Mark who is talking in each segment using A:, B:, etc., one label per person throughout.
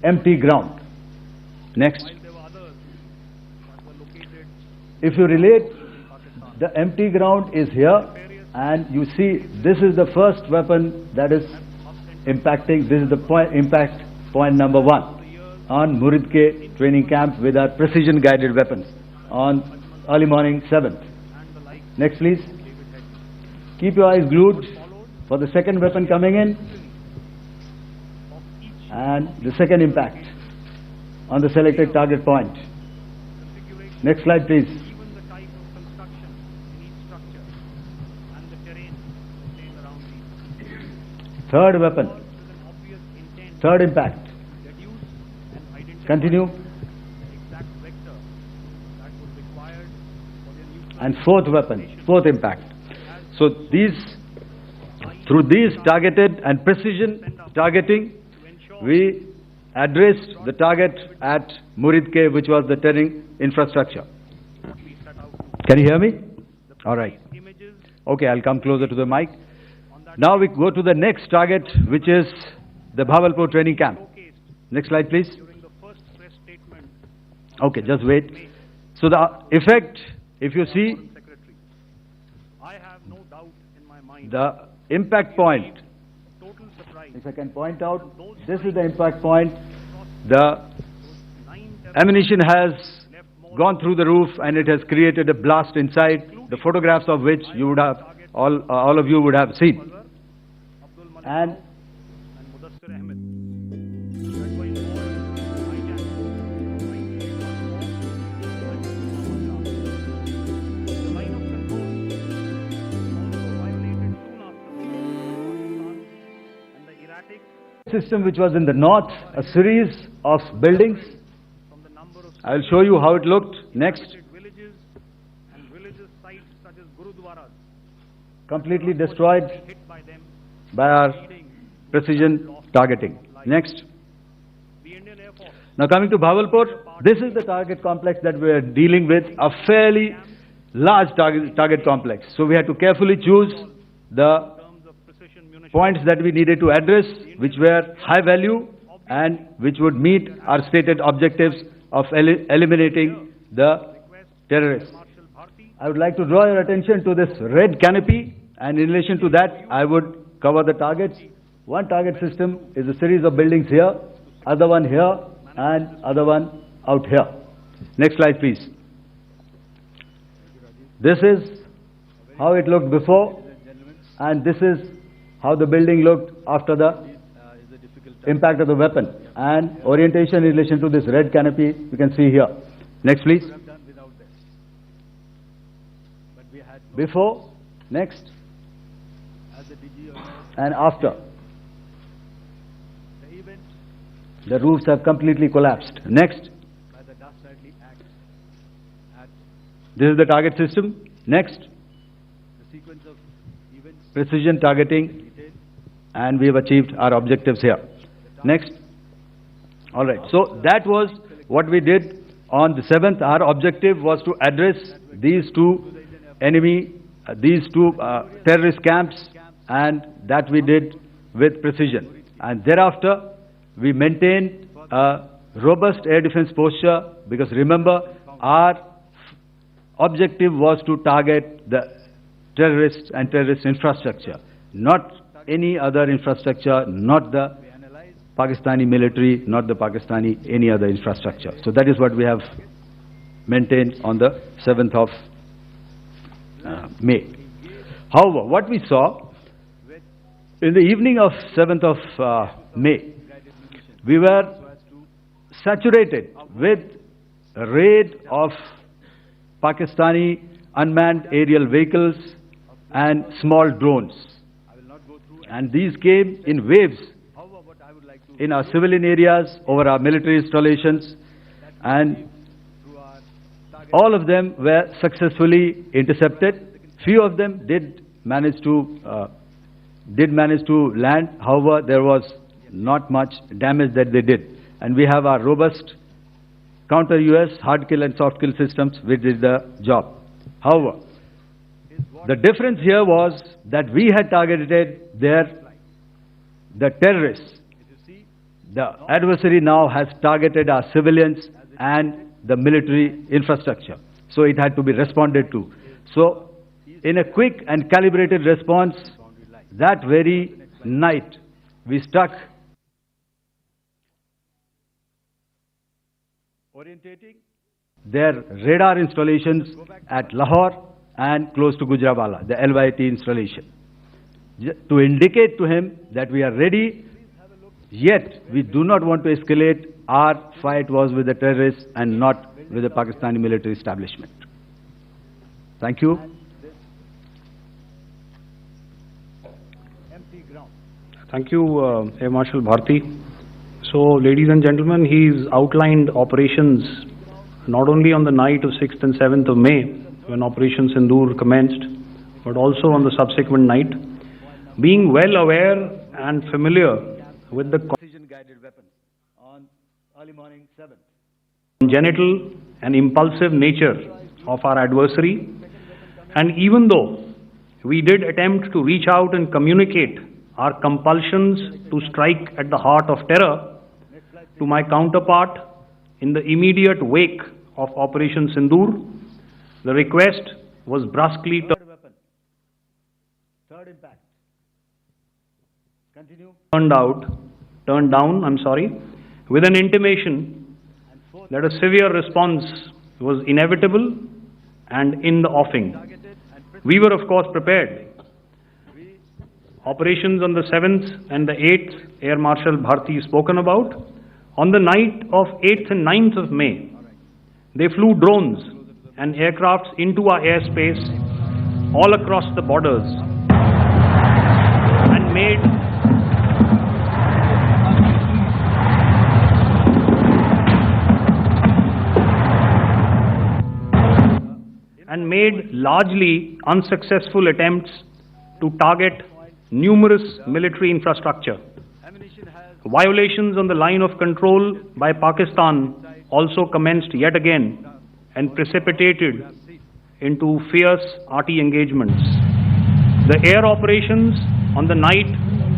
A: empty ground. Next. If you relate, the empty ground is here, and you see this is the first weapon that is impacting. This is the impact point number 1 on Muridke training camp with our precision guided weapons on early morning 7th. Next please. Keep your eyes glued for the second weapon coming in and the second impact on the selected target point. Next slide please. Third weapon, third impact. Continue. And fourth weapon, fourth impact. So through these targeted and precision targeting, we addressed the target at Muridke, which was the terrain infrastructure. Can you hear me? All right. Okay, I'll come closer to the mic. Now we go to the next target, which is the Bhavalpur training camp. Next slide, please. Okay, just wait. So the effect, if you see, the impact point, if I can point out, this is the impact point. The ammunition has gone through the roof and it has created a blast inside, the photographs of which you would have, all of you would have seen. And system which was in the north, a series of buildings. I will show you how it looked. Next. Completely destroyed by our precision targeting. Next. Now coming to Bhavalpur, this is the target complex that we are dealing with, a fairly large target complex. So we had to carefully choose the points that we needed to address, which were high value and which would meet our stated objectives of eliminating the terrorists. I would like to draw your attention to this red canopy, and in relation to that I would cover the targets. One target system is a series of buildings here, other one here and other one out here. Next slide please. This is how it looked before, and this is how the building looked after the impact of the weapon, and orientation in relation to this red canopy you can see here. Next please. Before, next, and after. The roofs have completely collapsed. Next. This is the target system. Next. Precision targeting, and we have achieved our objectives here. Next. All right. So that was what we did on the 7th. Our objective was to address these two terrorist camps, and that we did with precision. And thereafter, we maintained a robust air defense posture, because remember, our objective was to target the terrorists and terrorist infrastructure, not any other infrastructure, not the Pakistani military, not the Pakistani any other infrastructure. So that is what we have maintained on the 7th of May. However, what we saw in the evening of 7th of May, we were saturated with a raid of Pakistani unmanned aerial vehicles and small drones, and these came in waves in our civilian areas, over our military installations, and all of them were successfully intercepted. Few of them did manage to land. However, there was not much damage that they did, and we have our robust counter-US hard kill and soft kill systems which did the job. However, the difference here was that we had targeted the terrorists. the adversary now has targeted our civilians and the military infrastructure. So it had to be responded to. So in a quick and calibrated response, that very night, we struck orientating their radar installations at Lahore and close to Gujranwala, the LYT installation, to indicate to him that we are ready, yet we do not want to escalate. Our fight was with the terrorists and not with the Pakistani military establishment. Thank you.
B: Thank you, Air Marshal Bharti. So, ladies and gentlemen, he's outlined operations not only on the night of 6th and 7th of May, when Operation Sindoor commenced, but also on the subsequent night. Being well aware and familiar with the
A: precision-guided weapons on early morning 7th.
B: Congenital and impulsive nature of our adversary, and even though we did attempt to reach out and communicate our compulsions to strike at the heart of terror to my counterpart in the immediate wake of Operation Sindoor, the request was brusquely turned down, with an intimation that a severe response was inevitable and in the offing. We were, of course, prepared. Operations on the 7th and the 8th, Air Marshal Bharti spoken about. On the night of 8th and 9th of May, they flew drones and aircrafts into our airspace all across the borders and made largely unsuccessful attempts to target numerous military infrastructure. Violations on the line of control by Pakistan also commenced yet again and precipitated into fierce arty engagements. The air operations on the night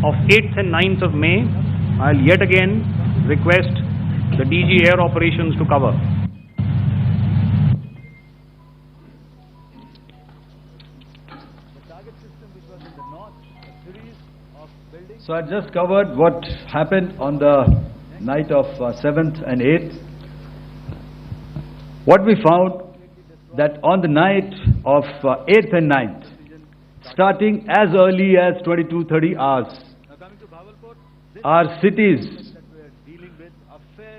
B: of 8th and 9th of May, I'll yet again request the DG Air Operations to cover.
A: So I just covered what happened on the night of 7th and 8th. What we found that on the night of 8th and 9th, starting as early as 22:30 hours, our cities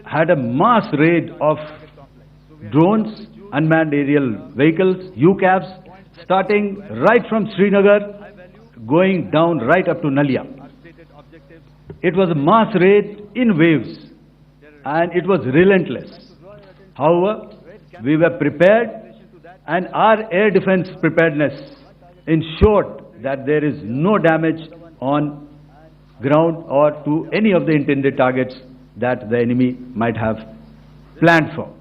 A: had a mass raid of drones, unmanned aerial vehicles, UCAVs, starting right from Srinagar, going down right up to Nalia. It was a mass raid in waves, and it was relentless. However, we were prepared, and our air defense preparedness ensured that there is no damage on ground or to any of the intended targets that the enemy might have planned for.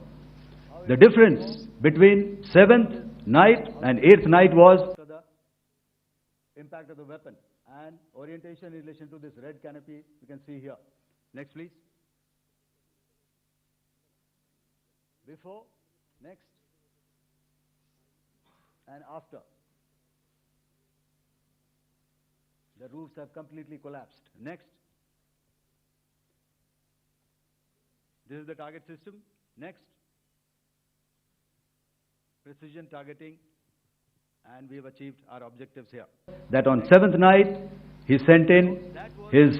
A: The difference between 7th night and 8th night was the impact of the weapon and orientation in relation to this red canopy you can see here. Next, please. Before, next, and after. The roofs have completely collapsed. Next. This is the target system. Next. Precision targeting, and we have achieved our objectives here. That on 7th night, he sent in his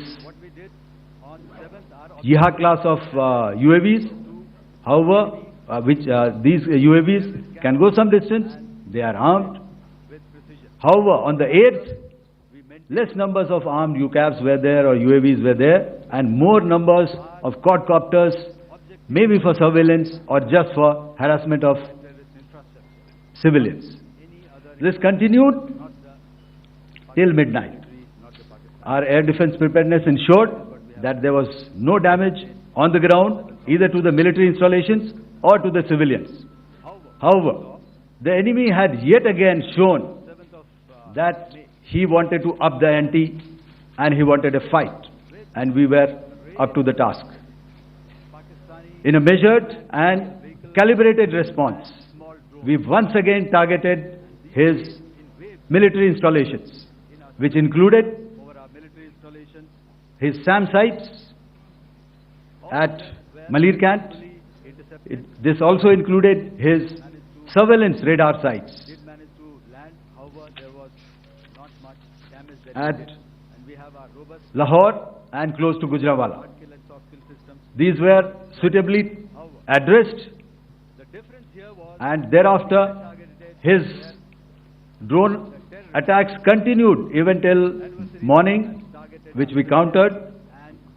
A: Jihad class of UAVs. However, these UAVs can go some distance. They are armed. However, on the 8th, less numbers of armed UCAVs were there or UAVs were there, and more numbers of quadcopters, maybe for surveillance or just for harassment of civilians. This continued till midnight. Our air defense preparedness ensured that there was no damage on the ground, either to the military installations or to the civilians. However, the enemy had yet again shown that he wanted to up the ante and he wanted a fight. And we were up to the task. In a measured and calibrated response, we once again targeted his military installations, which included his SAM sites at Malirkant. This also included his surveillance radar sites at Lahore and close to Gujranwala. These were suitably addressed, and thereafter his drone attacks continued even till morning, which we countered,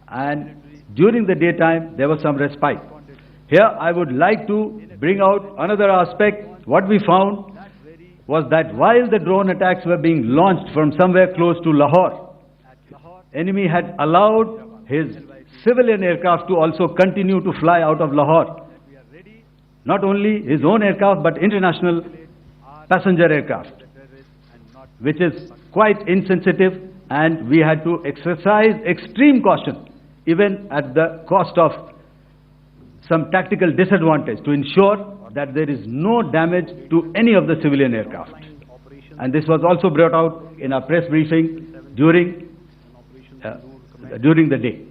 A: and during the daytime there was some respite. Here I would like to bring out another aspect. What we found was that while the drone attacks were being launched from somewhere close to Lahore, enemy had allowed his civilian aircraft to also continue to fly out of Lahore. Not only his own aircraft, but international passenger aircraft, which is quite insensitive, and we had to exercise extreme caution, even at the cost of some tactical disadvantage, to ensure that there is no damage to any of the civilian aircraft. And this was also brought out in our press briefing during the day.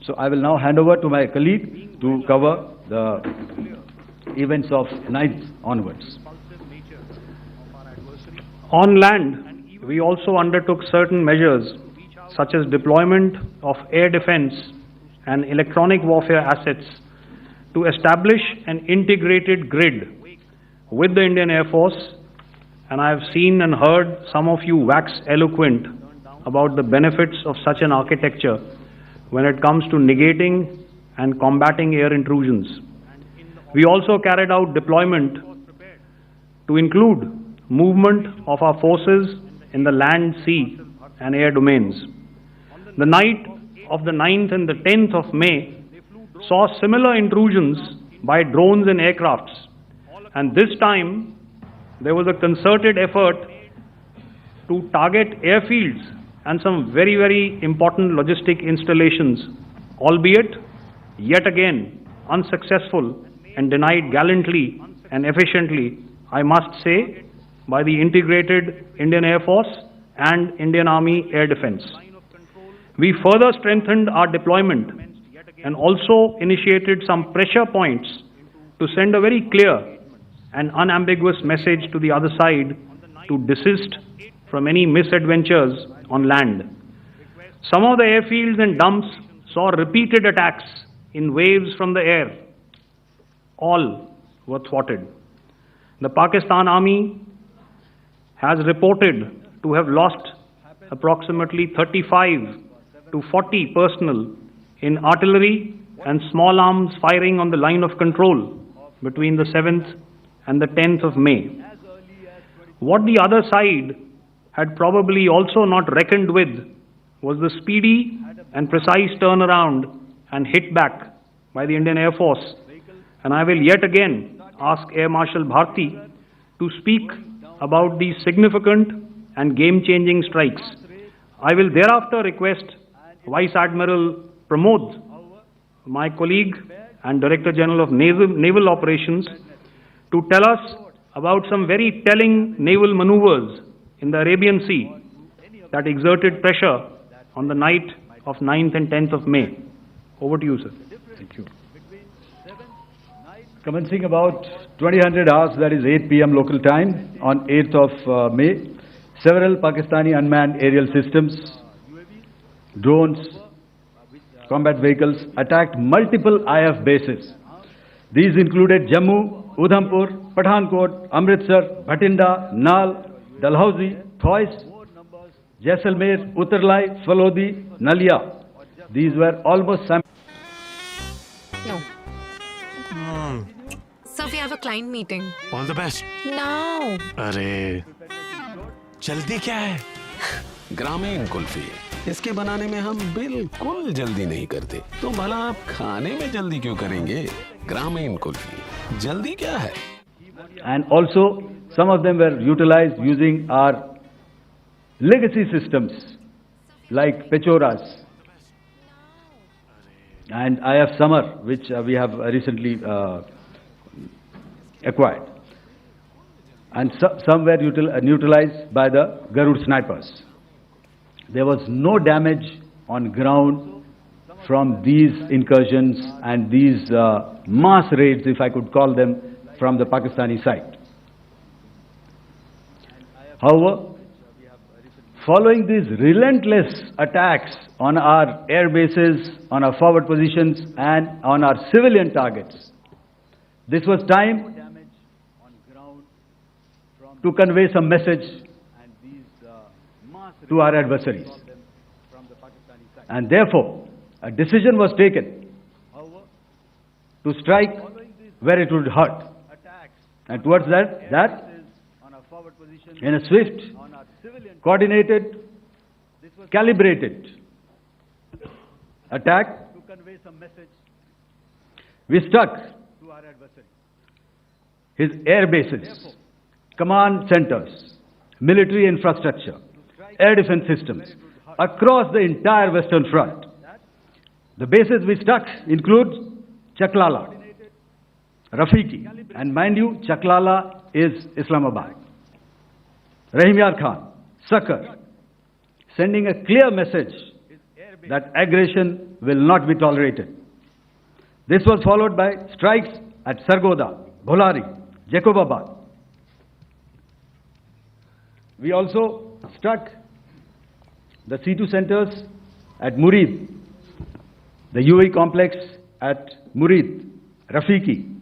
A: So I will now hand over to my colleague to cover the events of 9th onwards.
B: On land, we also undertook certain measures such as deployment of air defense and electronic warfare assets to establish an integrated grid with the Indian Air Force, and I have seen and heard some of you wax eloquent about the benefits of such an architecture when it comes to negating and combating air intrusions. We also carried out deployment to include movement of our forces in the land, sea and air domains. The night of the 9th and the 10th of May saw similar intrusions by drones and aircrafts, and this time there was a concerted effort to target airfields and some very, very important logistic installations, albeit yet again unsuccessful and denied gallantly and efficiently, I must say, by the integrated Indian Air Force and Indian Army Air Defense. We further strengthened our deployment and also initiated some pressure points to send a very clear and unambiguous message to the other side to desist from any misadventures on land. Some of the airfields and dumps saw repeated attacks in waves from the air. All were thwarted. The Pakistan Army has reported to have lost approximately 35 to 40 personnel in artillery and small arms firing on the line of control between the 7th and the 10th of May. What the other side had probably also not reckoned with was the speedy and precise turnaround and hit back by the Indian Air Force. And I will yet again ask Air Marshal Bharti to speak about these significant and game-changing strikes. I will thereafter request Vice Admiral Pramod, my colleague and Director General of Naval Operations, to tell us about some very telling naval maneuvers in the Arabian Sea that exerted pressure on the night of 9th and 10th of May. Over to you, sir.
A: Thank you. Commencing about 2000 hours, that is 8 p.m. local time, on 8th of May, several Pakistani unmanned aerial systems, drones, combat vehicles attacked multiple IF bases. These included Jammu, Udhampur, Pathankot, Amritsar, Bhatinda, Nal, Dalhousie, Thois, Jaisalmer, Uttarlai, Falodi, Nalia. These were almost
C: No. Sir, we have a client meeting.
D: All the best.
C: Now.
D: अरे जल्दी क्या है?
E: ग्रामीण कुल्फी, इसके बनाने में हम बिल्कुल जल्दी नहीं करते, तो भला आप खाने में जल्दी क्यों करेंगे? ग्रामीण कुल्फी, जल्दी क्या है?
A: And also, some of them were utilized using our legacy systems like Pechoras. and IF Summer, which we have recently acquired. And some were neutralized by the Garud snipers. There was no damage on ground from these incursions and these mass raids, if I could call them, from the Pakistani side. However, following these relentless attacks on our air bases, on our forward positions, and on our civilian targets, this was time to convey some message to our adversaries. And therefore, a decision was taken to strike where it would hurt. And towards that, in a swift, coordinated, calibrated attack, we struck his air bases, command centers, military infrastructure, air defense systems across the entire Western Front. The bases we struck include Chaklala, Rafiki, and mind you, Chaklala is Islamabad. Rahim Yar Khan, Sakar, sending a clear message that aggression will not be tolerated. This was followed by strikes at Sargoda, Bholari, Jacobabad. We also struck the C2 centers at Murid, the UAE complex at Murid, Rafiki,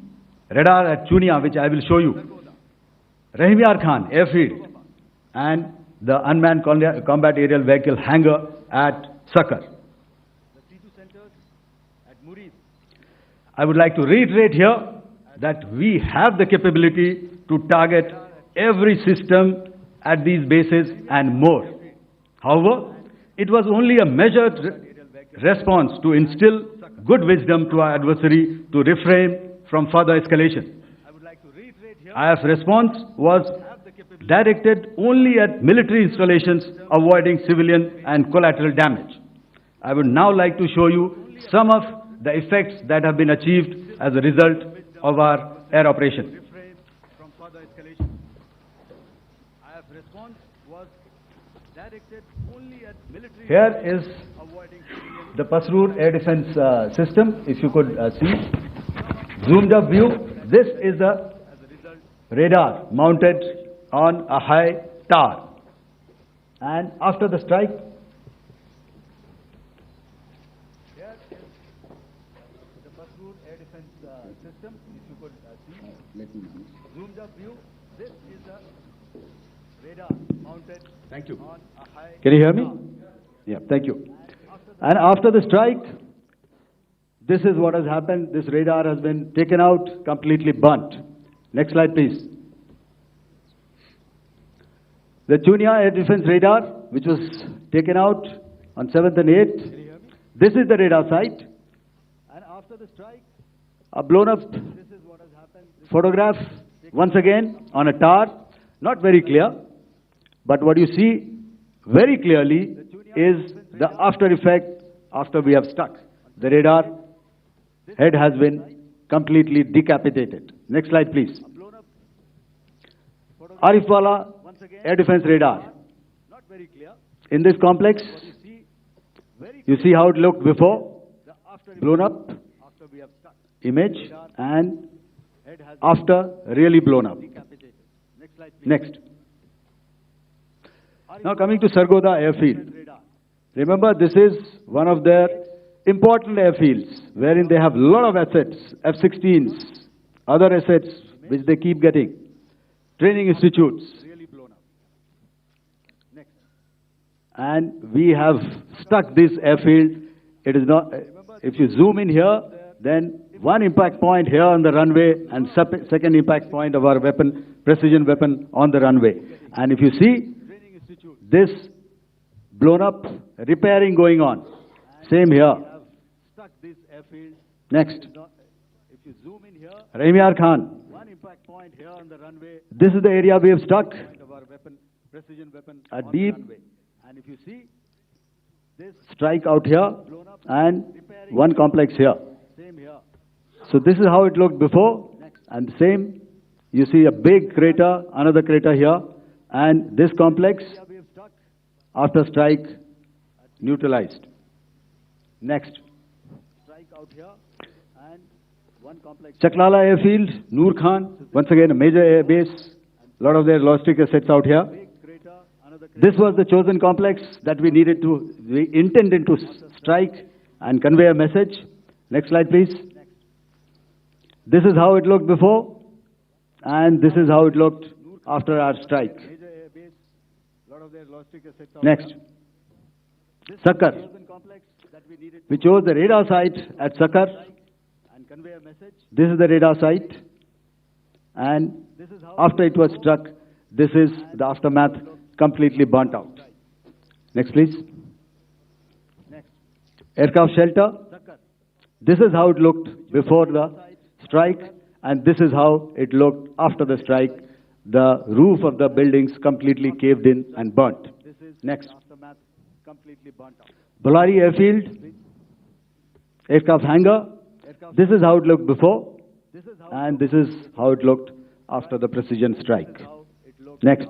A: radar at Chunia, which I will show you, Rahim Yar Khan airfield, and the unmanned combat aerial vehicle hangar at Sakar. I would like to reiterate here that we have the capability to target every system at these bases and more. However, it was only a measured response to instill good wisdom to our adversary to refrain from further escalation. IF response was directed only at military installations, avoiding civilian and collateral damage. I would now like to show you some of the effects that have been achieved as a result of our air operation. Here is the Pasrur air defense system, if you could see. Zoomed up view, this is the radar mounted on a high tower. And after the strike, here is the Pasrur air defense system, if you could see. Zoomed up view, this is the radar mounted on a high. Can you hear me? Yeah, thank you. And after the strike, this is what has happened. This radar has been taken out, completely burnt. Next slide, please. The Chunia air defense radar, which was taken out on 7th and 8th. This is the radar site. And after the strike, a blown up photograph, once again, on a tower. Not very clear, but what you see very clearly is the after effect after we have struck. The radar head has been completely decapitated. Next slide, please. Arifwala air defense radar. In this complex, you see how it looked before, blown up image, and after really blown up. Next. Now coming to Sargoda airfield. Remember, this is one of their important airfields wherein they have a lot of assets, F-16s, other assets which they keep getting, training institutes. And we have stuck this airfield. It is not, if you zoom in here, then one impact point here on the runway and second impact point of our weapon, precision weapon on the runway. And if you see, this blown up, repairing going on. Same here. Next. Rahim Yar Khan. This is the area we have struck. A deep strike out here and one complex here. So this is how it looked before, and the same, you see a big crater, another crater here, and this complex, after strike, neutralized. Next. Chaklala Airfield, Noor Khan, once again a major air base, a lot of their logistic assets out here. This was the chosen complex that we intended to strike and convey a message. Next slide, please. This is how it looked before, and this is how it looked after our strike. Next. Sakkar. We chose the radar site at Sakkar. This is the radar site, and after it was struck, this is the aftermath, completely burnt out. Next, please. Aircraft shelter. This is how it looked before the strike, and this is how it looked after the strike. The roof of the buildings completely caved in and burnt. Next. Ballari Airfield, aircraft hangar. This is how it looked before, and this is how it looked after the precision strike. Next.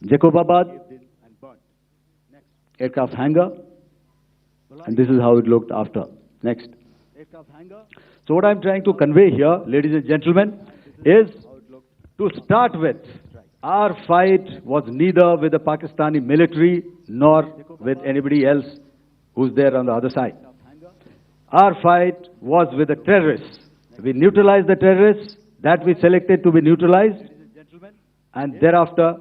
A: Jacobabad, aircraft hangar, and this is how it looked after. Next. So what I'm trying to convey here, ladies and gentlemen, is to start with, our fight was neither with the Pakistani military nor with anybody else who's there on the other side. Our fight was with the terrorists. We neutralized the terrorists that we selected to be neutralized, and thereafter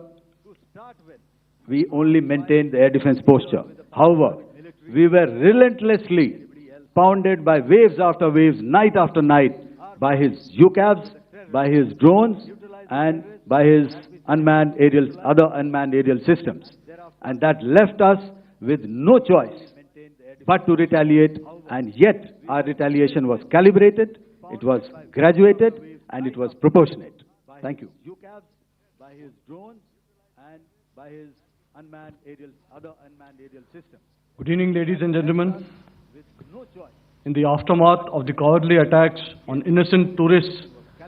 A: we only maintained the air defense posture. However, we were relentlessly pounded by waves after waves, night after night, by his UCAVs, by his drones, and by his other unmanned aerial systems. And that left us with no choice but to retaliate, and yet our retaliation was calibrated, it was graduated, and it was proportionate. Thank you. By his drones and by his other unmanned aerial systems.
F: Good evening, ladies and gentlemen. In the aftermath of the cowardly attacks on innocent tourists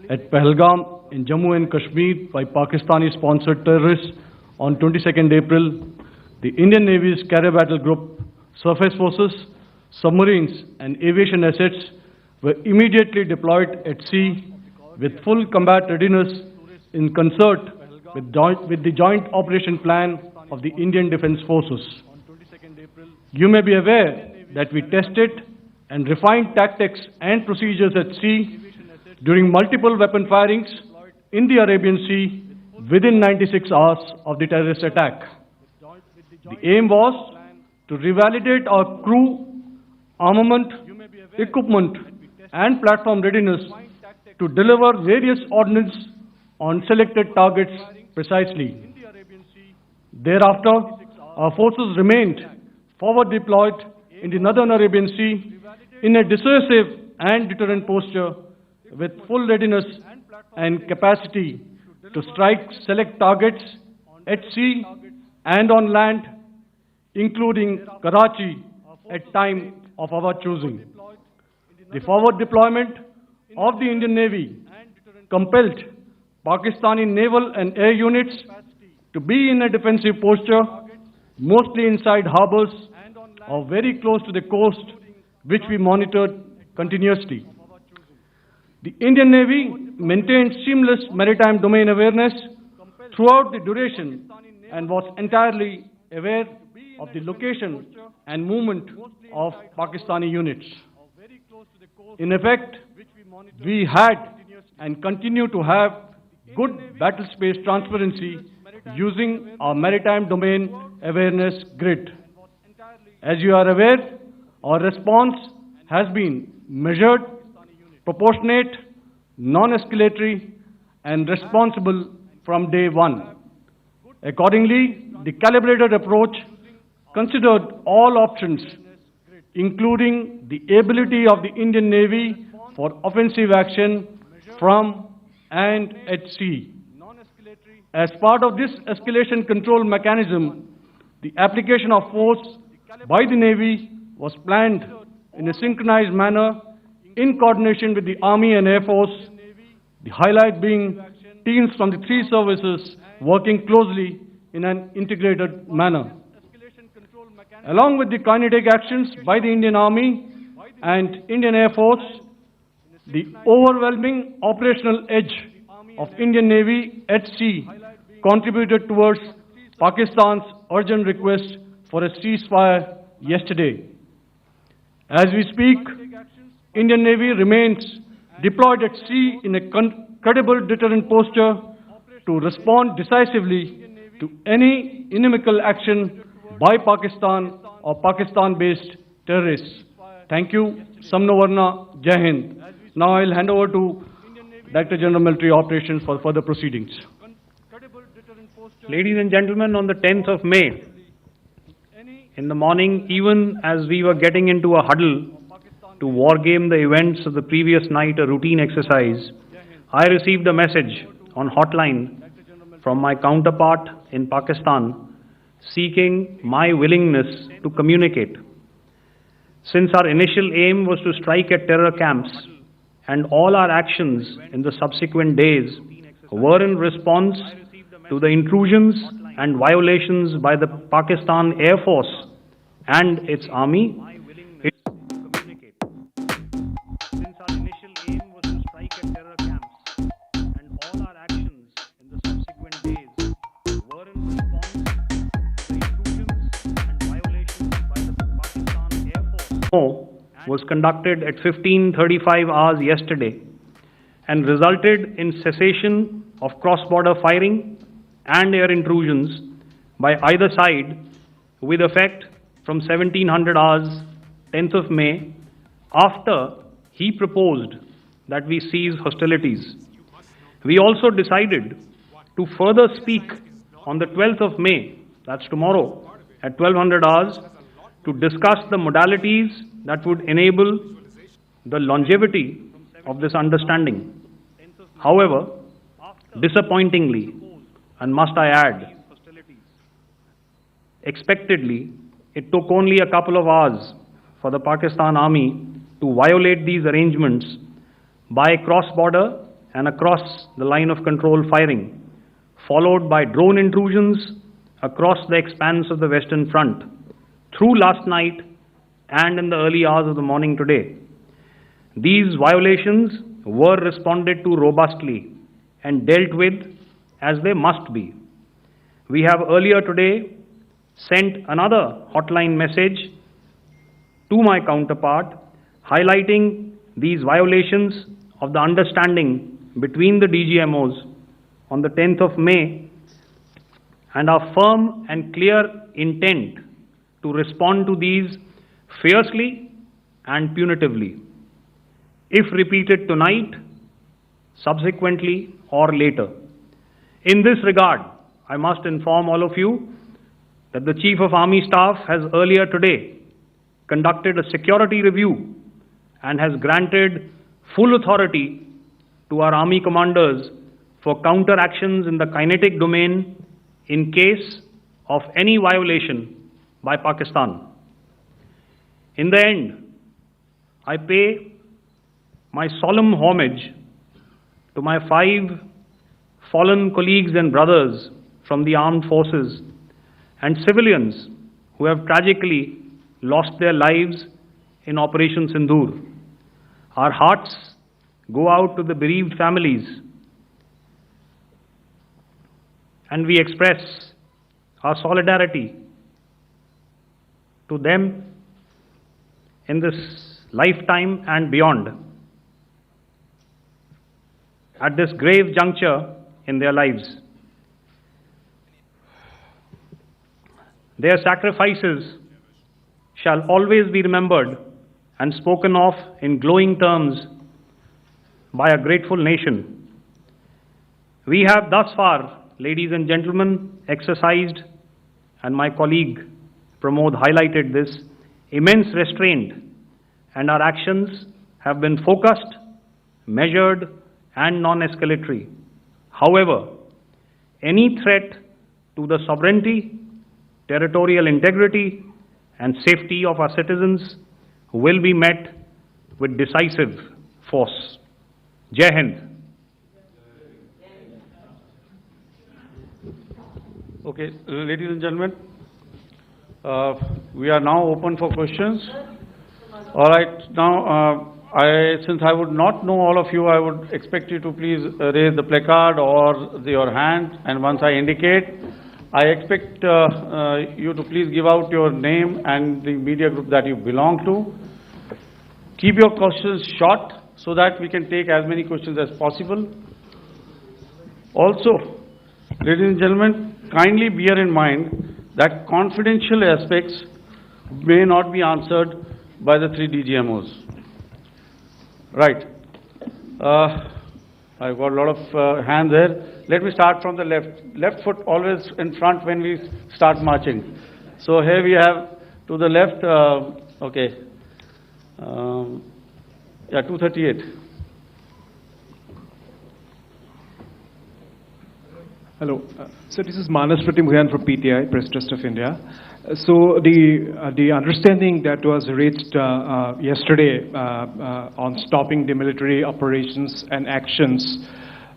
F: at Pahalgam in Jammu and Kashmir by Pakistani-sponsored terrorists on 22nd April, the Indian Navy's Carrier Battle Group, surface forces, submarines and aviation assets were immediately deployed at sea with full combat readiness in concert with the joint operation plan of the Indian Defence Forces. You may be aware that we tested and refined tactics and procedures at sea during multiple weapon firings in the Arabian Sea within 96 hours of the terrorist attack. The aim was to revalidate our crew, armament, equipment and platform readiness to deliver various ordnance on selected targets precisely. Thereafter, our forces remained forward deployed in the Northern Arabian Sea in a dissuasive and deterrent posture with full readiness and capacity to strike select targets at sea and on land, including Karachi at time of our choosing. The forward deployment of the Indian Navy compelled Pakistani naval and air units to be in a defensive posture, mostly inside harbors or very close to the coast, which we monitored continuously. The Indian Navy maintained seamless maritime domain awareness throughout the duration and was entirely aware of the location and movement of Pakistani units. In effect, we had and continue to have good battle space transparency using our maritime domain awareness grid. As you are aware, our response has been measured, proportionate, non-escalatory, and responsible from day one. Accordingly, the calibrated approach considered all options, including the ability of the Indian Navy for offensive action from and at sea. As part of this escalation control mechanism, The application of force by the Navy was planned in a synchronized manner in coordination with the Army and Air Force, the highlight being teams from the three services working closely in an integrated manner. Along with the kinetic actions by the Indian Army and Indian Air Force, the overwhelming operational edge of Indian Navy at sea contributed towards Pakistan's urgent request for a ceasefire yesterday. As we speak, Indian Navy remains deployed at sea in a credible deterrent posture to respond decisively to any inimical action by Pakistan or Pakistan-based terrorists. Thank you. Samno Varna, Jai Hind. Now I'll hand over to Director General Military Operations for further proceedings.
B: Ladies and gentlemen, on the 10th of May, in the morning, even as we were getting into a huddle to wargame the events of the previous night, a routine exercise, I received a message on hotline from my counterpart in Pakistan seeking my willingness to communicate. Since our initial aim was to strike at terror camps, and all our actions in the subsequent days were in response to the intrusions and violations by the Pakistan Air Force and its army, it communicate. Since our initial aim was to strike at terror camps, and all our actions in the subsequent days were in response to the intrusions and violations by the Pakistan Air Force, was conducted at 15:35 hours yesterday and resulted in cessation of cross-border firing and air intrusions by either side with effect from 1700 hours 10th of May, after he proposed that we cease hostilities. We also decided to further speak on the 12th of May, that's tomorrow, at 1200 hours, to discuss the modalities that would enable the longevity of this understanding. However, disappointingly, and must I add, expectedly, it took only a couple of hours for the Pakistan Army to violate these arrangements by cross-border and across the line of control firing, followed by drone intrusions across the expanse of the Western Front, through last night and in the early hours of the morning today. These violations were responded to robustly and dealt with as they must be. We have earlier today sent another hotline message to my counterpart highlighting these violations of the understanding between the DGMOs on the 10th of May and our firm and clear intent to respond to these fiercely and punitively, if repeated tonight, subsequently or later. In this regard, I must inform all of you that the Chief of Army Staff has earlier today conducted a security review and has granted full authority to our Army commanders for counter-actions in the kinetic domain in case of any violation by Pakistan. In the end, I pay my solemn homage to my 5 fallen colleagues and brothers from the armed forces and civilians who have tragically lost their lives in Operation Sindoor. Our hearts go out to the bereaved families, and we express our solidarity to them in this lifetime and beyond, at this grave juncture in their lives. Their sacrifices shall always be remembered and spoken of in glowing terms by a grateful nation. We have thus far, ladies and gentlemen, exercised, and my colleague Pramod highlighted this, immense restraint, and our actions have been focused, measured, and non-escalatory. However, any threat to the sovereignty, territorial integrity and safety of our citizens will be met with decisive force. Jai Hind.
F: Okay, ladies and gentlemen, we are now open for questions. All right, now since I would not know all of you, I would expect you to please raise the placard or your hand, and once I indicate, I expect you to please give out your name and the media group that you belong to. Keep your questions short so that we can take as many questions as possible. Also, ladies and gentlemen, kindly bear in mind that confidential aspects may not be answered by the three DGMOs. Right. I've got a lot of hands there. Let me start from the left. Left foot always in front when we start marching. So here we have to the left, okay. Yeah, 238.
G: Hello. So this is Manas Pratimudyan from PTI, Press Trust of India. So the understanding that was reached yesterday on stopping the military operations and actions,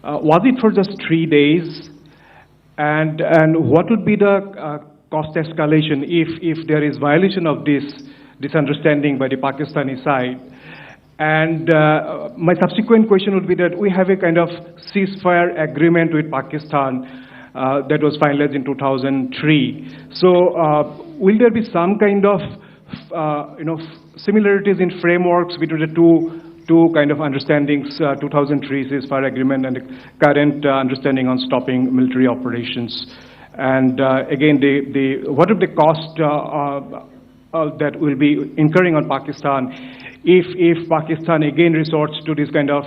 G: was it for just 3 days? And what would be the cost escalation if there is violation of this understanding by the Pakistani side? And my subsequent question would be that we have a kind of ceasefire agreement with Pakistan that was finalized in 2003. So will there be some kind of similarities in frameworks between the two kind of understandings, 2003 ceasefire agreement and the current understanding on stopping military operations? And again, what are the cost that will be incurring on Pakistan if Pakistan again resorts to this kind of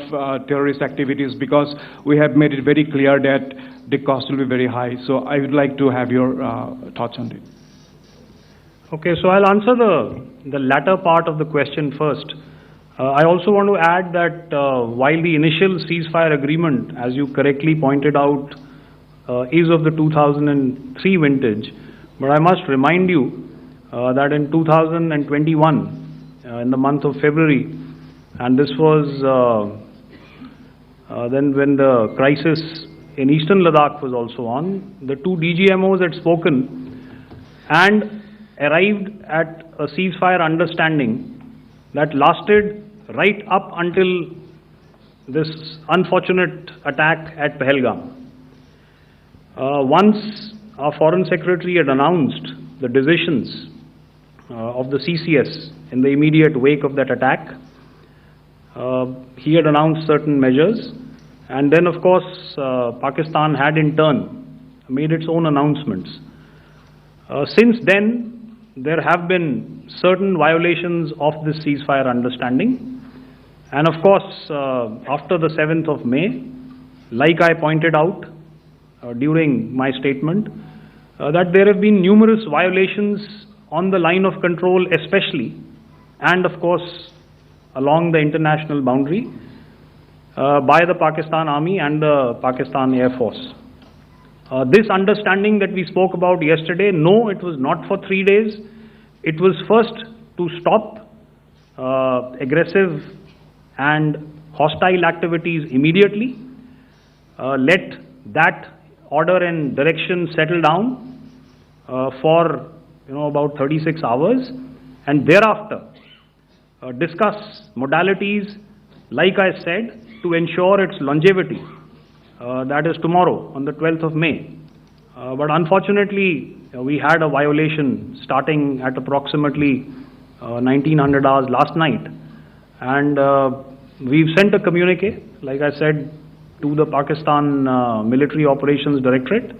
G: terrorist activities, because we have made it very clear that the cost will be very high. So I would like to have your thoughts on it.
B: Okay, so I'll answer the latter part of the question first. I also want to add that while the initial ceasefire agreement, as you correctly pointed out, is of the 2003 vintage, but I must remind you that in 2021, in the month of February, and this was then when the crisis in eastern Ladakh was also on, the two DGMOs had spoken and arrived at a ceasefire understanding that lasted right up until this unfortunate attack at Pahalgam. Once our Foreign Secretary had announced the decisions of the CCS in the immediate wake of that attack, he had announced certain measures, and then of course Pakistan had in turn made its own announcements. Since then, there have been certain violations of this ceasefire understanding, and of course after the 7th of May, like I pointed out during my statement, that there have been numerous violations on the line of control especially, and of course along the international boundary by the Pakistan Army and the Pakistan Air Force. This understanding that we spoke about yesterday, no, it was not for 3 days. It was first to stop aggressive and hostile activities immediately, let that order and direction settle down for about 36 hours, and thereafter discuss modalities, like I said, to ensure its longevity. That is tomorrow on the 12th of May. But unfortunately, we had a violation starting at approximately 1900 hours last night, and we've sent a communique, like I said, to the Pakistan Military Operations Directorate,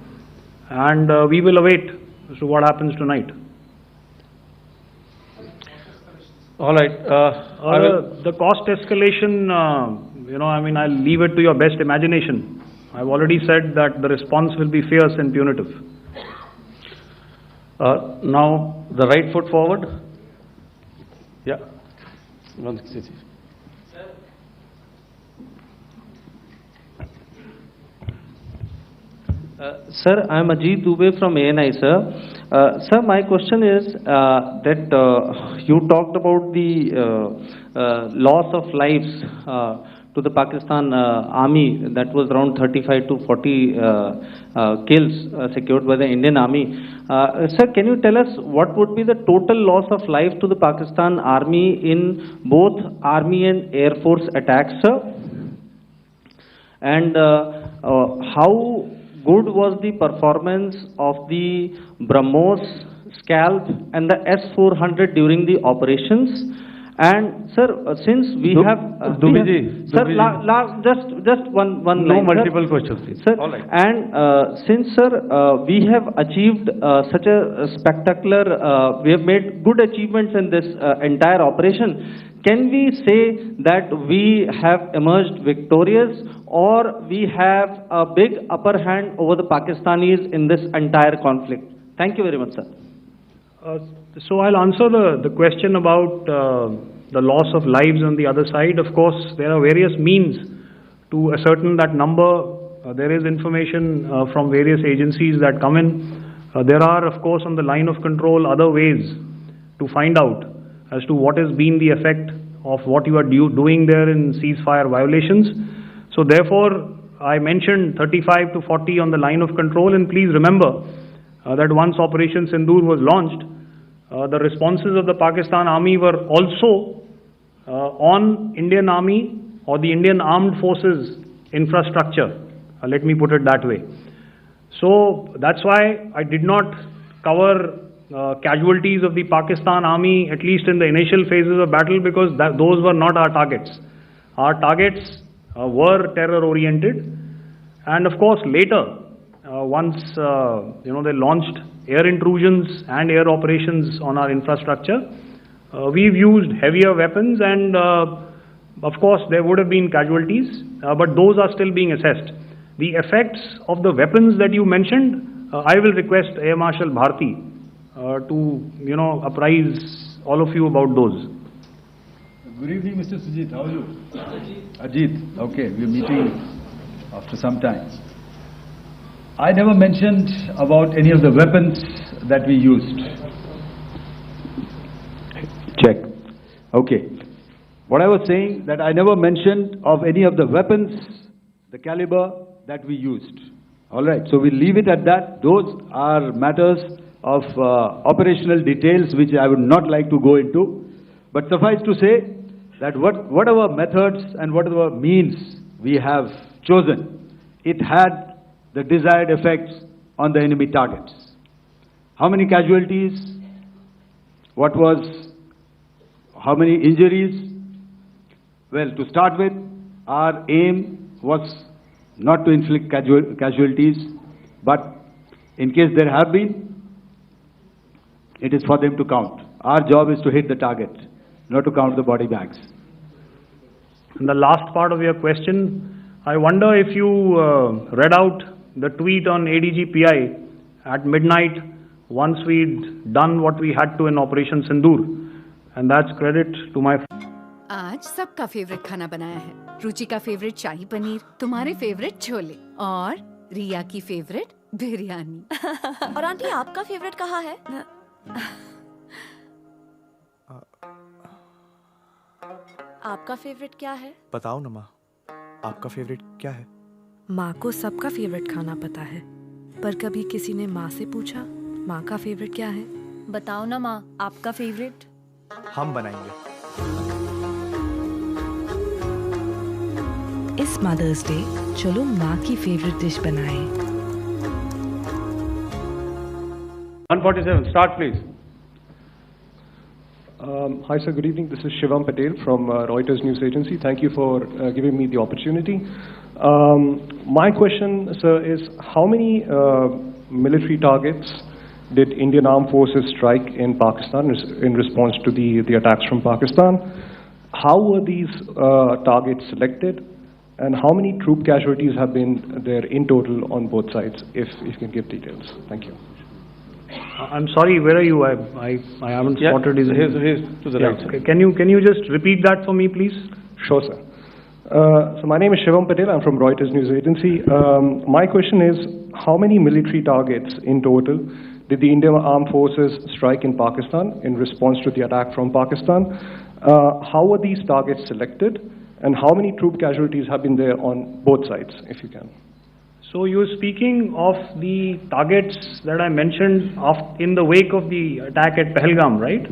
B: and we will await as to what happens tonight.
F: All right.
B: The cost escalation, I'll leave it to your best imagination. I've already said that the response will be fierce and punitive.
F: Now, the right foot forward. Yeah.
H: Sir, I am Ajit Dubey from ANI, sir. Sir, my question is that you talked about the loss of lives to the Pakistan army, that was around 35 to 40 kills secured by the Indian army. Sir, can you tell us what would be the total loss of life to the Pakistan army in both army and air force attacks, sir? And how good was the performance of the BrahMos, Scalp and the S-400 during the operations? And sir, since we have sir, just one
A: No
H: line,
A: multiple
H: sir.
A: questions, please.
H: Sir,
A: All right.
H: and since sir, we have achieved such a spectacular, we have made good achievements in this entire operation. Can we say that we have emerged victorious, or we have a big upper hand over the Pakistanis in this entire conflict? Thank you very much, sir.
B: So I'll answer the question about the loss of lives on the other side. Of course, there are various means to ascertain that number. There is information from various agencies that come in. There are, of course, on the line of control, other ways to find out as to what has been the effect of what you are doing there in ceasefire violations. So therefore, I mentioned 35 to 40 on the line of control, and please remember that once Operation Sindoor was launched, the responses of the Pakistan army were also on Indian army or the Indian armed forces infrastructure. Let me put it that way. So that's why I did not cover casualties of the Pakistan army, at least in the initial phases of battle, because those were not our targets. Our targets were terror oriented, and of course later, once they launched air intrusions and air operations on our infrastructure, we've used heavier weapons, and of course there would have been casualties, but those are still being assessed. The effects of the weapons that you mentioned, I will request Air Marshal Bharti to apprise all of you about those.
A: Good evening, Mr. Sujit. How are you? Ajit. Okay, we're meeting after some time. I never mentioned about any of the weapons that we used. Check. Okay. What I was saying, that I never mentioned of any of the weapons, the caliber that we used. All right. So we'll leave it at that. Those are matters of operational details which I would not like to go into. But suffice to say that whatever methods and whatever means we have chosen, it had the desired effects on the enemy targets. How many casualties? How many injuries? Well, to start with, our aim was not to inflict casualties, but in case there have been, it is for them to count. Our job is to hit the target, not to count the body bags.
B: And the last part of your question, I wonder if you read out the tweet on ADG-PI at midnight once we'd done what we had to in Operation Sindoor. And that's credit to my...
C: आज सबका favourite खाना बनाया है। रुचि का favourite शाही पनीर, तुम्हारे favourite chole और रिया की favourite biryani.
I: और आंटी आपका फेवरेट कहाँ है? आपका फेवरेट क्या है?
J: बताओ ना माँ, आपका फेवरेट क्या है?
I: माँ को सबका फेवरेट खाना पता है, पर कभी किसी ने माँ से पूछा माँ का फेवरेट क्या है? बताओ ना माँ, आपका फेवरेट?
J: हम बनाएंगे।
I: इस मदर्स डे चलो माँ की फेवरेट डिश बनाएं।
A: 147, start please.
G: Hi sir, good evening. This is Shivam Patel from Reuters News Agency. Thank you for giving me the opportunity. My question, sir, is how many military targets did Indian Armed Forces strike in Pakistan in response to the attacks from Pakistan? How were these targets selected? And how many troop casualties have been there in total on both sides, if you can give details? Thank you.
B: I'm sorry, where are you? I haven't spotted his...
A: Here's to the right.
B: Okay. Can you just repeat that for me, please?
G: Sure, sir. So my name is Shivam Patel. I'm from Reuters News Agency. My question is, how many military targets in total did the Indian Armed Forces strike in Pakistan in response to the attack from Pakistan? How were these targets selected, and how many troop casualties have been there on both sides, if you can?
B: So you're speaking of the targets that I mentioned in the wake of the attack at Pahalgam, right?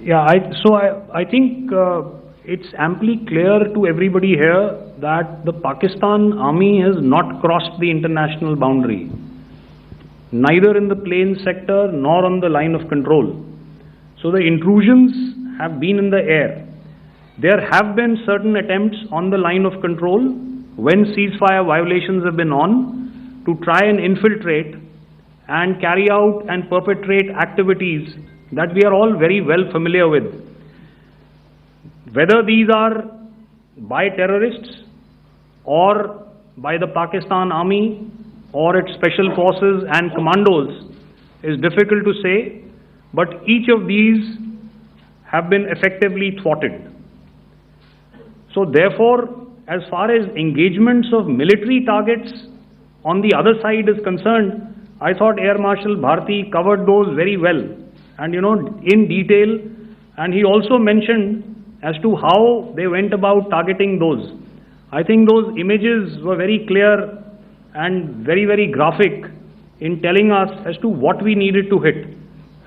B: Yeah, I think it's amply clear to everybody here that the Pakistan army has not crossed the international boundary, neither in the plain sector nor on the line of control. So the intrusions have been in the air. There have been certain attempts on the line of control when ceasefire violations have been on to try and infiltrate and carry out and perpetrate activities that we are all very well familiar with. Whether these are by terrorists or by the Pakistan army or its special forces and commandos is difficult to say, but each of these have been effectively thwarted. So therefore, as far as engagements of military targets on the other side is concerned, I thought Air Marshal Bharti covered those very well and in detail, and he also mentioned as to how they went about targeting those. I think those images were very clear and very, very graphic in telling us as to what we needed to hit.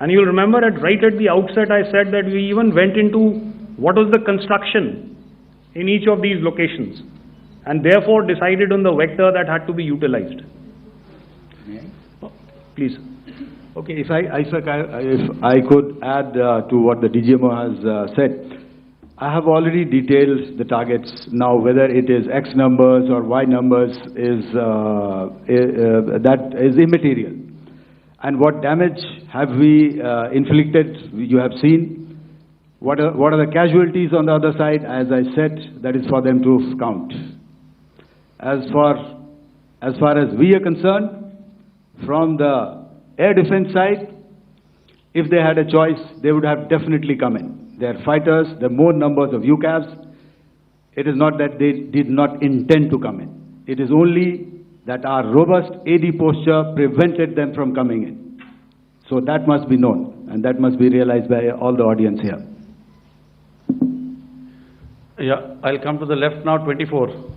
B: And you'll remember right at the outset I said that we even went into what was the construction in each of these locations and therefore decided on the vector that had to be utilized. Please.
A: Okay, if I could add to what the DGMO has said, I have already detailed the targets. Now, whether it is X numbers or Y numbers that is immaterial. And what damage have we inflicted? You have seen. What are the casualties on the other side? As I said, that is for them to count. As far as we are concerned, from the air defense side, if they had a choice, they would have definitely come in. They are fighters, there are more numbers of UCAVs. It is not that they did not intend to come in. It is only that our robust AD posture prevented them from coming in. So that must be known, and that must be realized by all the audience here.
K: Yeah, I'll come to the left now, 24.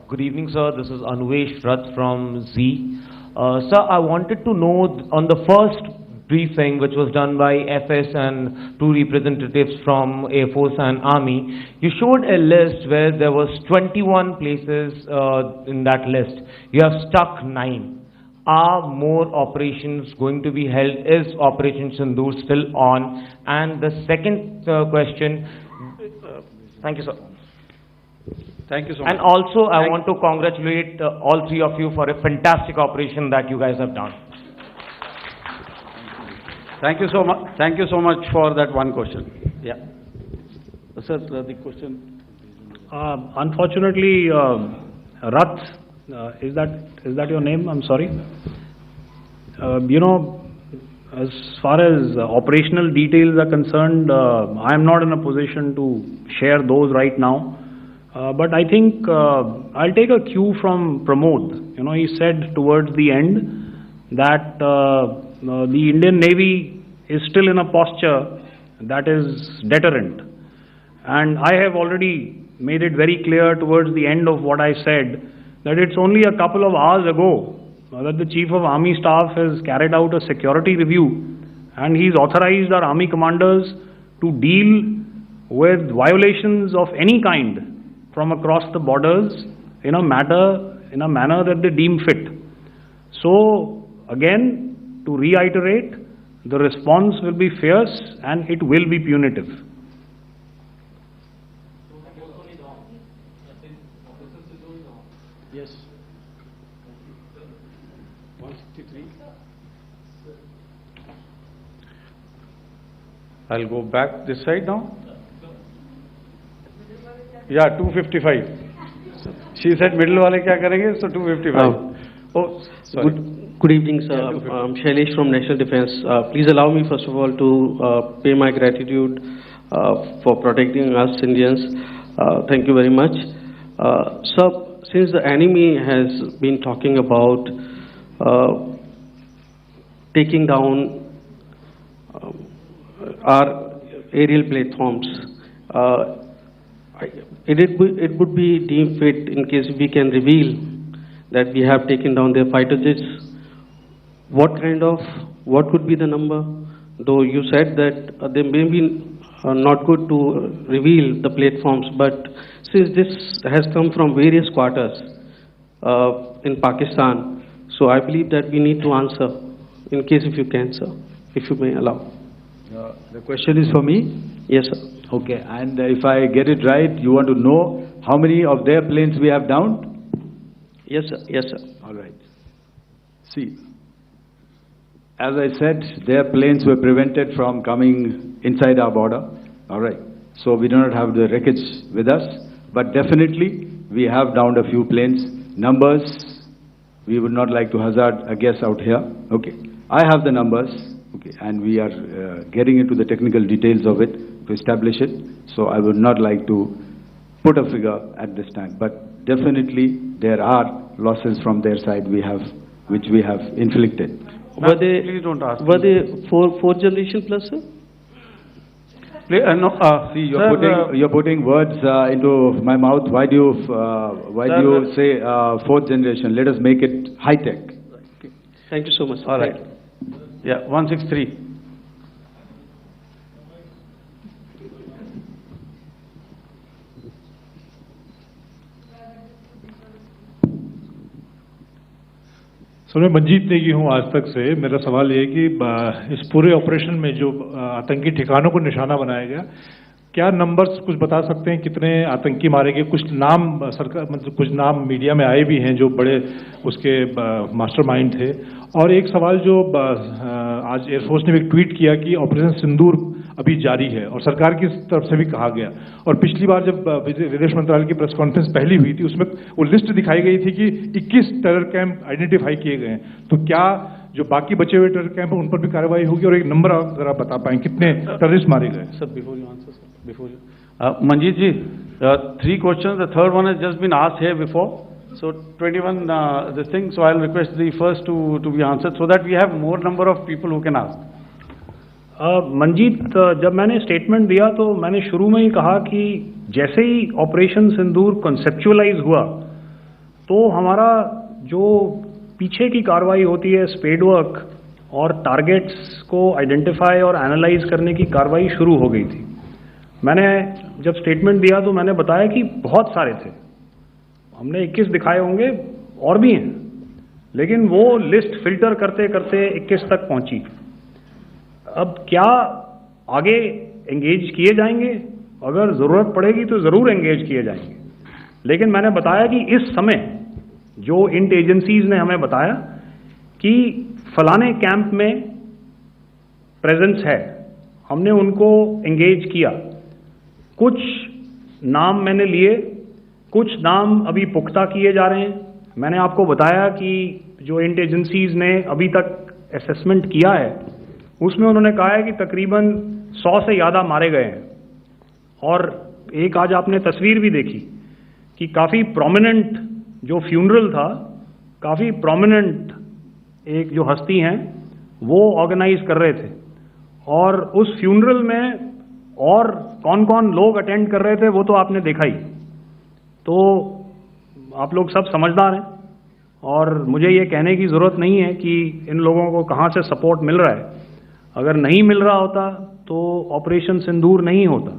L: Good evening, sir. This is Anvesh Rath from Z. Sir, I wanted to know on the first briefing which was done by FS and two representatives from Air Force and Army, you showed a list where there was 21 places in that list. You have stuck 9. Are more operations going to be held? Is Operation Sindoor still on? And the second question, thank you, sir.
K: Thank you so much.
L: And also, I want to congratulate all three of you for a fantastic operation that you guys have done.
K: Thank you so much. Thank you so much for that one question. Yeah. Sir, the question.
B: Unfortunately, Rath, is that your name? I'm sorry. As far as operational details are concerned, I am not in a position to share those right now. But I think I'll take a cue from Pramod. He said towards the end that the Indian Navy is still in a posture that is deterrent. And I have already made it very clear towards the end of what I said that it's only a couple of hours ago that the Chief of Army Staff has carried out a security review and he's authorized our Army commanders to deal with violations of any kind from across the borders in a manner that they deem fit. So again, to reiterate, the response will be fierce and it will be punitive.
K: Yes. 163. I'll go back this side now. Yeah, 255. She said middle wale kya karenge, so 255. Oh, sorry.
M: Good evening, sir. I'm Shailesh from National Defense. Please allow me, first of all, to pay my gratitude for protecting us Indians. Thank you very much. Sir, since the enemy has been talking about taking down our aerial platforms, it would be deemed fit in case we can reveal that we have taken down their fighter jets. What could be the number? Though you said that they may be not good to reveal the platforms, but since this has come from various quarters in Pakistan, so I believe that we need to answer, in case if you can, sir, if you may allow.
A: The question is for me?
M: Yes, sir.
A: Okay, and if I get it right, you want to know how many of their planes we have downed?
M: Yes, sir. Yes, sir.
A: All right. See, as I said, their planes were prevented from coming inside our border. All right. So we do not have the wreckage with us, but definitely we have downed a few planes. Numbers, we would not like to hazard a guess out here. Okay. I have the numbers. Okay. And we are getting into the technical details of it to establish it. So I would not like to put a figure at this time, but definitely there are losses from their side which we have inflicted.
M: Were they,
K: please don't ask.
M: Were they fourth generation plus, sir?
A: No, see, you're putting words into my mouth. Why do you say fourth generation? Let us make it high tech.
M: Okay. Thank you so much.
K: All right. Yeah, 163.
N: Sir मैं मंजीत नेगी हूँ आज तक से। मेरा सवाल ये है कि इस पूरे ऑपरेशन में जो आतंकी ठिकानों को निशाना बनाया गया, क्या नंबर्स कुछ बता सकते हैं कितने आतंकी मारे गए? कुछ नाम सरकार मतलब कुछ नाम मीडिया में आए भी हैं जो बड़े उसके मास्टरमाइंड थे। और एक सवाल जो आज एयरफोर्स ने भी ट्वीट किया कि ऑपरेशन सिंदूर अभी जारी है और सरकार की तरफ से भी कहा गया। और पिछली बार जब विदेश मंत्रालय की प्रेस कॉन्फ्रेंस पहली हुई थी उसमें वो लिस्ट दिखाई गई थी कि 21 टेरर कैंप आइडेंटिफाई किए गए हैं। तो क्या जो बाकी बचे हुए टेरर कैंप हैं उन पर भी कार्रवाई होगी? और एक नंबर अगर आप बता पाएं कितने टेररिस्ट मारे गए?
K: Sir before you answer, sir before you Manjeet ji, 3 questions. The third one has just been asked here before. So 21 this thing. So I'll request the first to be answered so that we have more number of people who can ask.
B: Manjeet, जब मैंने statement दिया तो मैंने शुरू में ही कहा कि जैसे ही ऑपरेशन सिंदूर कॉन्सेप्चुअलाइज हुआ तो हमारा जो पीछे की कार्रवाई होती है स्पेड वर्क और टारगेट्स को आइडेंटिफाई और एनालाइज करने की कार्रवाई शुरू हो गई थी। मैंने जब स्टेटमेंट दिया तो मैंने बताया कि बहुत सारे थे, हमने 21 दिखाए होंगे और भी हैं, लेकिन वो लिस्ट फिल्टर करते करते 21 तक पहुंची। अब क्या आगे एंगेज किए जाएंगे? अगर ज़रूरत पड़ेगी तो ज़रूर एंगेज किए जाएंगे, लेकिन मैंने बताया कि इस समय जो इंट एजेंसीज ने हमें बताया कि फलाने कैंप में प्रेजेंस है, हमने उनको एंगेज किया। कुछ नाम मैंने लिए, कुछ नाम अभी पुख्ता किए जा रहे हैं। मैंने आपको बताया कि जो इंट एजेंसीज ने अभी तक असेसमेंट किया है उसमें उन्होंने कहा है कि तकरीबन 100 से ज़्यादा मारे गए हैं। और एक आज आपने तस्वीर भी देखी कि काफ़ी प्रोमिनेंट जो फ्यूनरल था, काफ़ी प्रोमिनेंट एक जो हस्ती हैं वो ऑर्गेनाइज कर रहे थे और उस फ्यूनरल में और कौन कौन लोग अटेंड कर रहे थे वो तो आपने देखा ही। तो आप लोग सब समझदार हैं और मुझे ये कहने की ज़रूरत नहीं है कि इन लोगों को कहाँ से सपोर्ट मिल रहा है। अगर नहीं मिल रहा होता तो ऑपरेशन सिंदूर नहीं होता,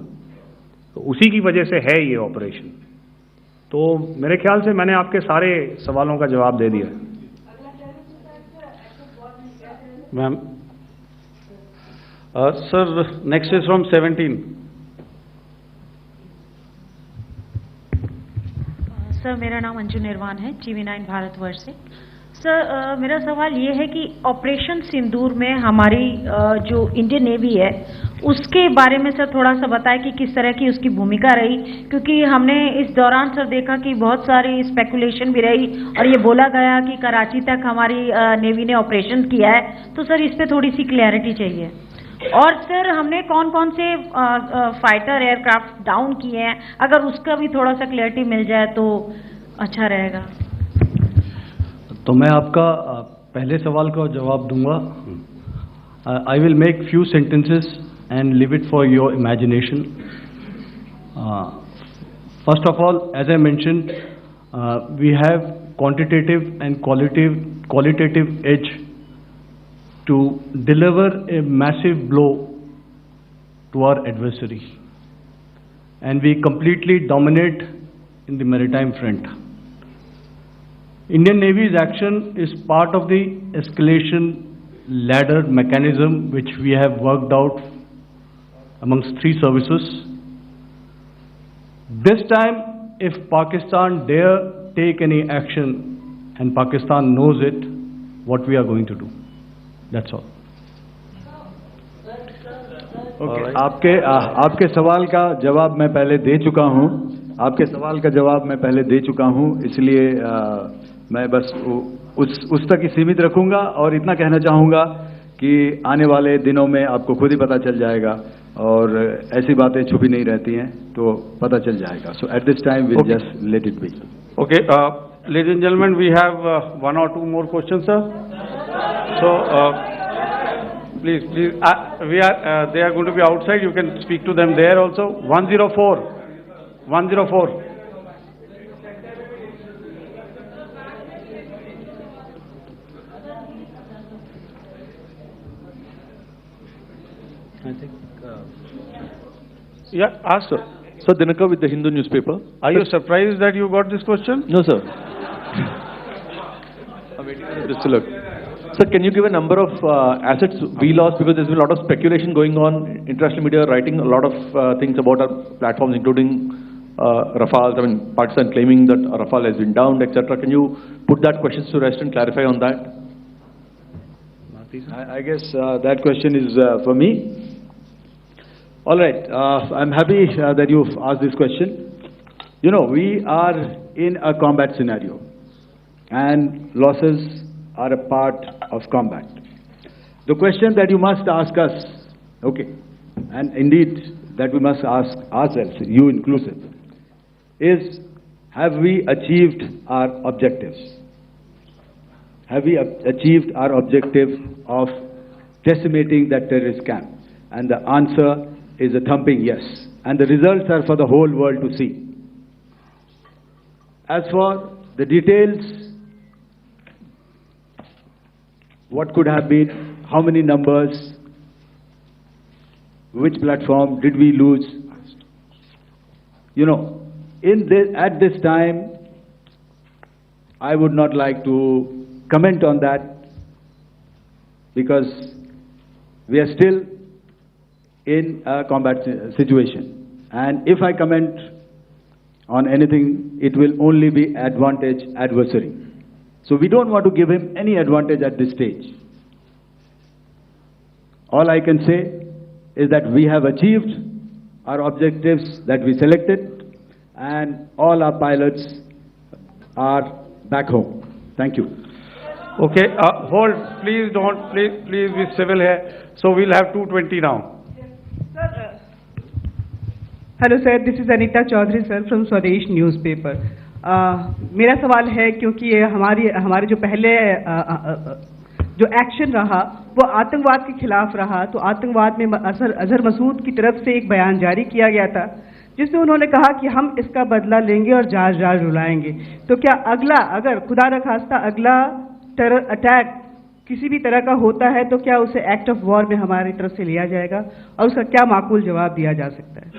B: तो उसी की वजह से है ये ऑपरेशन। तो मेरे ख्याल से मैंने आपके सारे सवालों का जवाब दे दिया है।
K: Ma'am sir next is from 17।
O: Sir मेरा नाम अंजू निर्वाण है, TV9 भारतवर्ष से। सर मेरा सवाल ये है कि ऑपरेशन सिंदूर में हमारी जो इंडियन नेवी है उसके बारे में सर थोड़ा सा बताएं कि किस तरह की उसकी भूमिका रही, क्योंकि हमने इस दौरान सर देखा कि बहुत सारी स्पेकुलेशन भी रही और ये बोला गया कि कराची तक हमारी नेवी ने ऑपरेशन किया है, तो सर इस पे थोड़ी सी क्लैरिटी चाहिए। और सर हमने कौन कौन से फाइटर एयरक्राफ्ट डाउन किए हैं, अगर उसका भी थोड़ा सा क्लैरिटी मिल जाए तो अच्छा रहेगा।
F: तो मैं आपका पहले सवाल का जवाब दूंगा। I will make few sentences and leave it for your imagination. First of all, as I mentioned, we have quantitative and qualitative edge to deliver a massive blow to our adversary, and we completely dominate in the maritime front. Indian Navy's action is part of the escalation ladder mechanism which we have worked out amongst 3 services. This time, if Pakistan dare take any action, and Pakistan knows it, what we are going to do. That's all.
A: Okay. आपके सवाल का जवाब मैं पहले दे चुका हूं। आपके सवाल का जवाब मैं पहले दे चुका हूं, इसलिए मैं बस उस तक ही सीमित रखूंगा और इतना कहना चाहूंगा कि आने वाले दिनों में आपको खुद ही पता चल जाएगा और ऐसी बातें छुपी नहीं रहती हैं, तो पता चल जाएगा। So at this time we just let it be.
K: Okay, ladies and gentlemen, we have 1 or 2 more questions, sir. So, please, they are going to be outside. You can speak to them there also. 104.
P: I think.
K: Yeah, ask, sir.
P: Sir, Dinakar with the Hindu newspaper.
K: Are you surprised that you got this question?
P: No, sir. I'm waiting for this to look. Sir, can you give a number of assets we lost, because there's been a lot of speculation going on, international media writing a lot of things about our platforms, including Rafale. I mean, Pakistan claiming that Rafale has been downed, etc. Can you put that question to rest and clarify on that?
A: I guess that question is for me. All right, I'm happy that you've asked this question. You know, we are in a combat scenario, and losses are a part of combat. The question that you must ask us, okay, and indeed that we must ask ourselves, you inclusive, is have we achieved our objectives? Have we achieved our objective of decimating that terrorist camp? And the answer is a thumping yes. And the results are for the whole world to see. As for the details, what could have been, how many numbers, which platform did we lose? You know, at this time, I would not like to comment on that, because we are still in a combat situation. And if I comment on anything, it will only be advantage adversary. So we don't want to give him any advantage at this stage. All I can say is that we have achieved our objectives that we selected, and all our pilots are back home. Thank you.
K: Okay, hold, please don't, please be civil here. So we'll have 220 now.
Q: Hello sir, this is Anita Chaudhary sir from Swadesh newspaper. मेरा सवाल है, क्योंकि ये हमारे जो पहले जो action रहा वो आतंकवाद के खिलाफ रहा, तो आतंकवाद में अजहर मसूद की तरफ से एक बयान जारी किया गया था जिसमें उन्होंने कहा कि हम इसका बदला लेंगे और जाज रुलाएंगे। तो क्या अगला, अगर खुदा न खास्ता अगला टेरर अटैक किसी भी तरह का होता है, तो क्या उसे एक्ट ऑफ वॉर में हमारी तरफ से लिया जाएगा और उसका क्या माकूल जवाब दिया जा सकता है?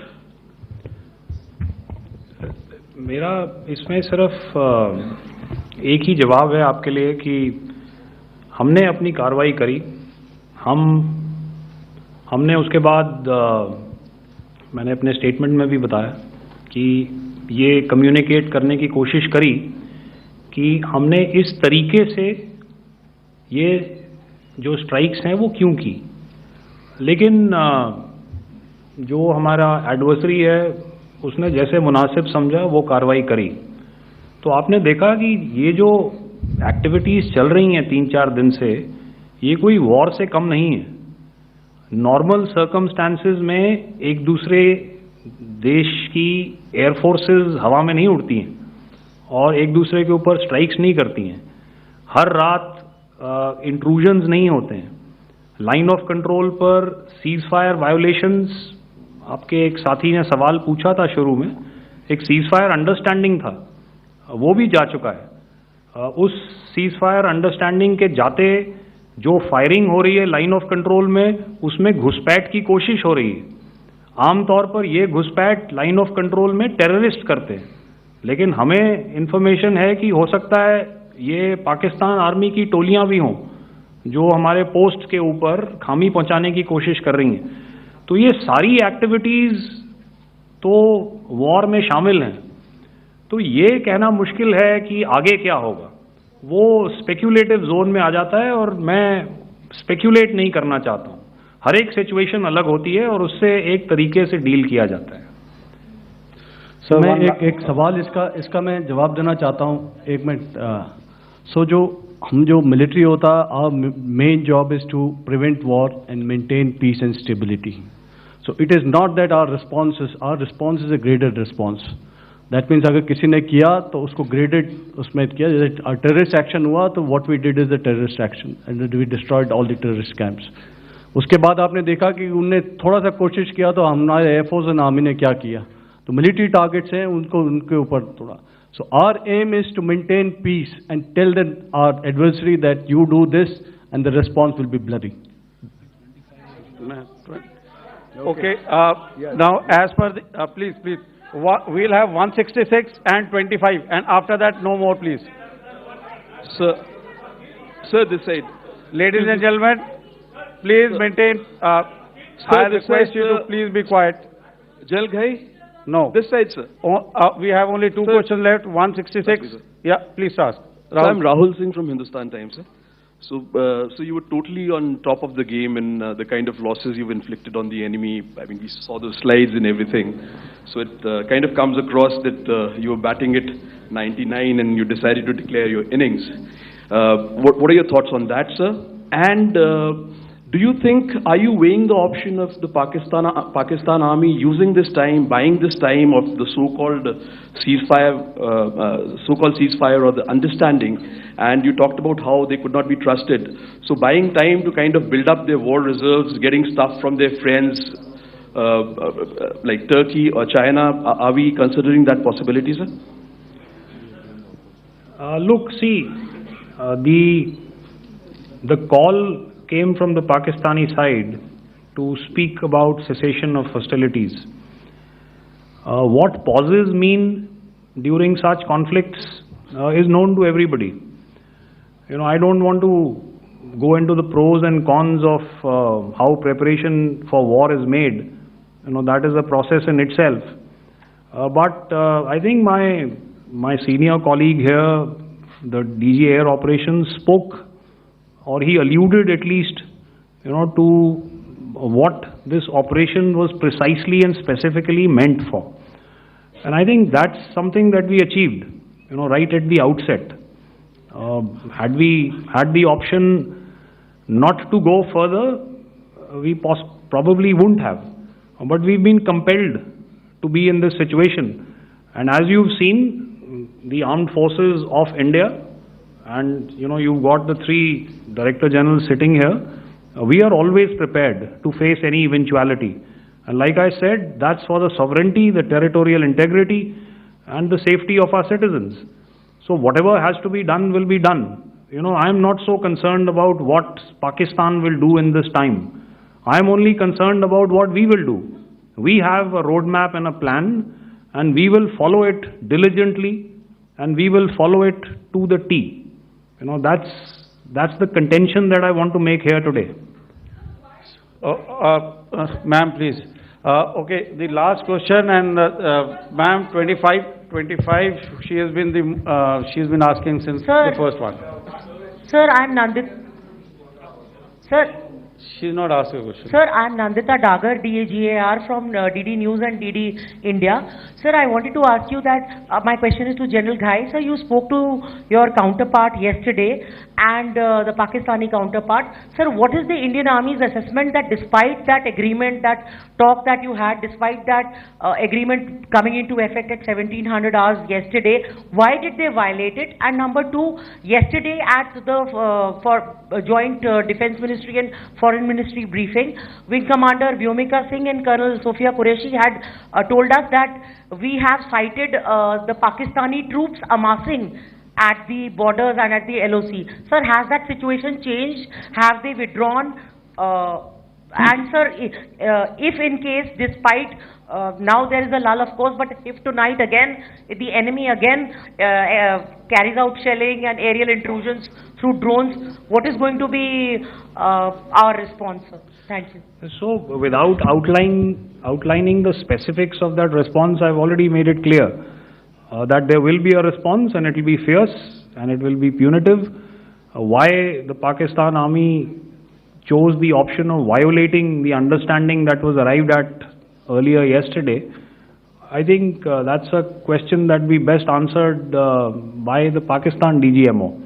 B: मेरा इसमें सिर्फ एक ही जवाब है आपके लिए कि हमने अपनी कार्रवाई करी। हमने उसके बाद मैंने अपने स्टेटमेंट में भी बताया कि ये कम्युनिकेट करने की कोशिश करी कि हमने इस तरीके से ये जो स्ट्राइक्स हैं वो क्यों की, लेकिन जो हमारा एडवर्सरी है उसने जैसे मुनासिब समझा वो कार्रवाई करी। तो आपने देखा कि ये जो एक्टिविटीज़ चल रही हैं 3-4 दिन से, ये कोई वॉर से कम नहीं है। नॉर्मल सर्कमस्टांसेस में एक दूसरे देश की एयरफोर्सेस हवा में नहीं उड़ती हैं और एक दूसरे के ऊपर स्ट्राइक्स नहीं करती हैं। हर रात इंट्रूजन्स नहीं होते हैं। लाइन ऑफ कंट्रोल पर सीज फायर वायोलेशंस, आपके एक साथी ने सवाल पूछा था शुरू में, एक सीज फायर अंडरस्टैंडिंग था, वो भी जा चुका है। उस सीज फायर अंडरस्टैंडिंग के जाते जो फायरिंग हो रही है लाइन ऑफ कंट्रोल में, उसमें घुसपैठ की कोशिश हो रही है। आमतौर पर ये घुसपैठ लाइन ऑफ कंट्रोल में टेररिस्ट करते हैं, लेकिन हमें इंफॉर्मेशन है कि हो सकता है ये पाकिस्तान आर्मी की टोलियां भी हों जो हमारे पोस्ट के ऊपर खामी पहुंचाने की कोशिश कर रही हैं। तो ये सारी एक्टिविटीज़ तो वॉर में शामिल हैं। तो ये कहना मुश्किल है कि आगे क्या होगा, वो स्पेक्यूलेटिव जोन में आ जाता है और मैं स्पेक्यूलेट नहीं करना चाहता हूँ। हर एक सिचुएशन अलग होती है और उससे एक तरीके से डील किया जाता है।
F: सर मैं एक सवाल इसका मैं जवाब देना चाहता हूँ, 1 मिनट। सो जो मिलिट्री होता है, our main job is to prevent war and maintain peace and stability. So it is not that our response is a graded response. That means अगर किसी ने किया तो उसको ग्रेडेड उसमें किया। जैसे टेररिस्ट एक्शन हुआ तो what we did is the terrorist action and we destroyed all the terrorist camps. उसके बाद आपने देखा कि उनने थोड़ा सा कोशिश किया तो हमारे एयरफोर्स एंड आर्मी ने क्या किया, तो मिलिट्री टारगेट्स हैं उनके ऊपर थोड़ा। So our aim is to maintain peace and tell our adversary that you do this and the response will be bloody.
K: Okay, now as per the, please, we'll have 166 and 25, and after that no more, please.
P: Sir, this side.
K: Ladies and gentlemen, please maintain, I request you to please be quiet.
P: Jal Ghai?
K: No.
P: This side, sir.
K: We have only 2 questions left, 166. Yeah, please ask.
P: So I'm Rahul Singh from Hindustan Times, sir. So you were totally on top of the game in the kind of losses you've inflicted on the enemy. I mean, we saw the slides and everything. So it kind of comes across that you were batting it 99 and you decided to declare your innings. What are your thoughts on that, sir? And do you think, are you weighing the option of the Pakistan Army using this time, buying this time of the so-called ceasefire or the understanding? And you talked about how they could not be trusted. So buying time to kind of build up their war reserves, getting stuff from their friends like Turkey or China, are we considering that possibility, sir?
B: Look, see, the call came from the Pakistani side to speak about cessation of hostilities. What pauses mean during such conflicts is known to everybody. You know, I don't want to go into the pros and cons of how preparation for war is made. You know, that is a process in itself. But I think my senior colleague here, the DG Air Operations, spoke, or he alluded at least, you know, to what this operation was precisely and specifically meant for. And I think that's something that we achieved, you know, right at the outset. Had we had the option not to go further, we probably wouldn't have. But we've been compelled to be in this situation. And as you've seen, the armed forces of India, and you know, you've got the 3 Director Generals sitting here, we are always prepared to face any eventuality. And like I said, that's for the sovereignty, the territorial integrity, and the safety of our citizens. So whatever has to be done will be done. You know, I am not so concerned about what Pakistan will do in this time. I am only concerned about what we will do. We have a roadmap and a plan, and we will follow it diligently, and we will follow it to the T. You know, that's the contention that I want to make here today.
K: Ma'am, please. Okay, the last question, and ma'am, 25, she has been asking since the first one.
O: Sir, I'm Nandit. Sir,
K: She's not asking a question.
R: Sir, I am Nandita Dagar, DAGAR from DD News and DD India. Sir, I wanted to ask you that my question is to General Ghai. Sir, you spoke to your counterpart yesterday and the Pakistani counterpart. Sir, what is the Indian Army's assessment that despite that agreement, that talk that you had, despite that agreement coming into effect at 1700 hours yesterday, why did they violate it? And number two, yesterday at the Joint Defense Ministry and Foreign Ministry briefing, Wing Commander Vyomika Singh and Colonel Sophia Qureshi had told us that we have cited the Pakistani troops amassing at the borders and at the LOC. Sir, has that situation changed? Have they withdrawn? And sir, if in case, despite now there is a lull, of course, but if tonight again the enemy again carries out shelling and aerial intrusions through drones, what is going to be our response, sir? Thank you.
B: So, without outlining the specifics of that response, I've already made it clear that there will be a response and it will be fierce and it will be punitive. Why the Pakistan Army chose the option of violating the understanding that was arrived at earlier yesterday, I think that's a question that we best answered by the Pakistan DGMO.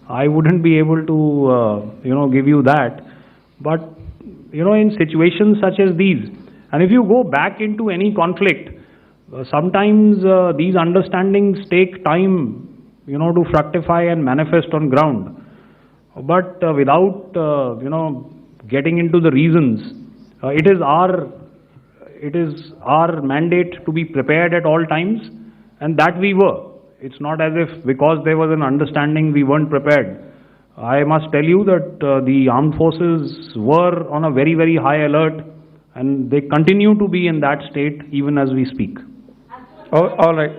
B: I wouldn't be able to, give you that. But, in situations such as these, and if you go back into any conflict, sometimes these understandings take time, to fructify and manifest on ground. But without, getting into the reasons, it is our mandate to be prepared at all times, and that we were. It's not as if because there was an understanding we weren't prepared. I must tell you that the armed forces were on a very, very high alert, and they continue to be in that state even as we speak.
K: Oh, all right.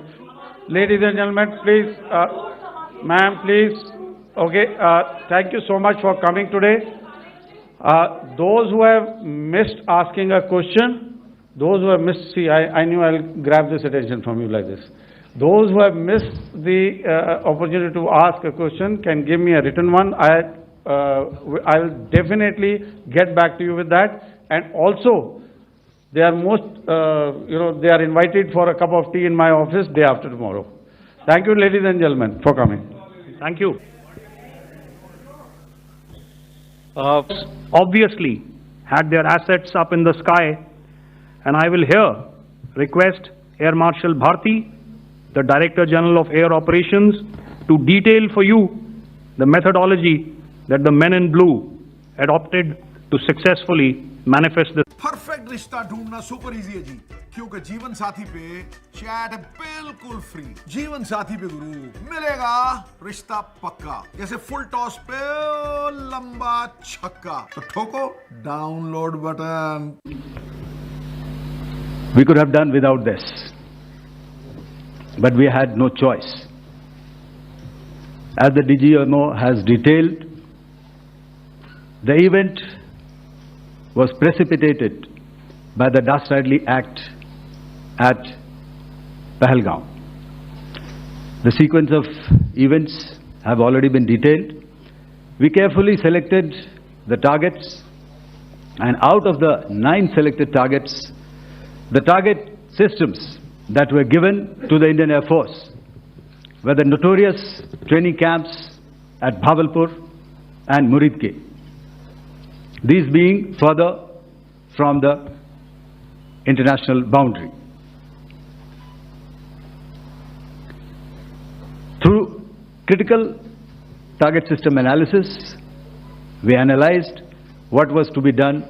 K: Ladies and gentlemen, please, ma'am, please. Okay, thank you so much for coming today. Those who have missed asking a question, those who have missed, see, I knew I'll grab this attention from you like this. Those who have missed the opportunity to ask a question can give me a written one. I'll definitely get back to you with that. And also, they are they are invited for a cup of tea in my office day after tomorrow. Thank you, ladies and gentlemen, for coming.
B: Thank you. Obviously had their assets up in the sky, and I will here request Air Marshal Bharti, the Director General of Air Operations, to detail for you the methodology that the men in blue adopted to successfully manifest this.
S: Perfect रिश्ता ढूंढना super easy है जी, क्योंकि जीवन साथी पे chat बिल्कुल free. जीवन साथी पे गुरु मिलेगा रिश्ता पक्का, जैसे फुल टॉस पे लंबा छक्का। तो ठोको download button.
A: We could have done without this, but we had no choice. As the DGMO has detailed, the event was precipitated by the dastardly act at Pahalgam. The sequence of events have already been detailed. We carefully selected the targets, and out of the 9 selected targets, the target systems that were given to the Indian Air Force were the notorious training camps at Bhavalpur and Muridke. These being further from the international boundary. Through critical target system analysis, we analyzed what was to be done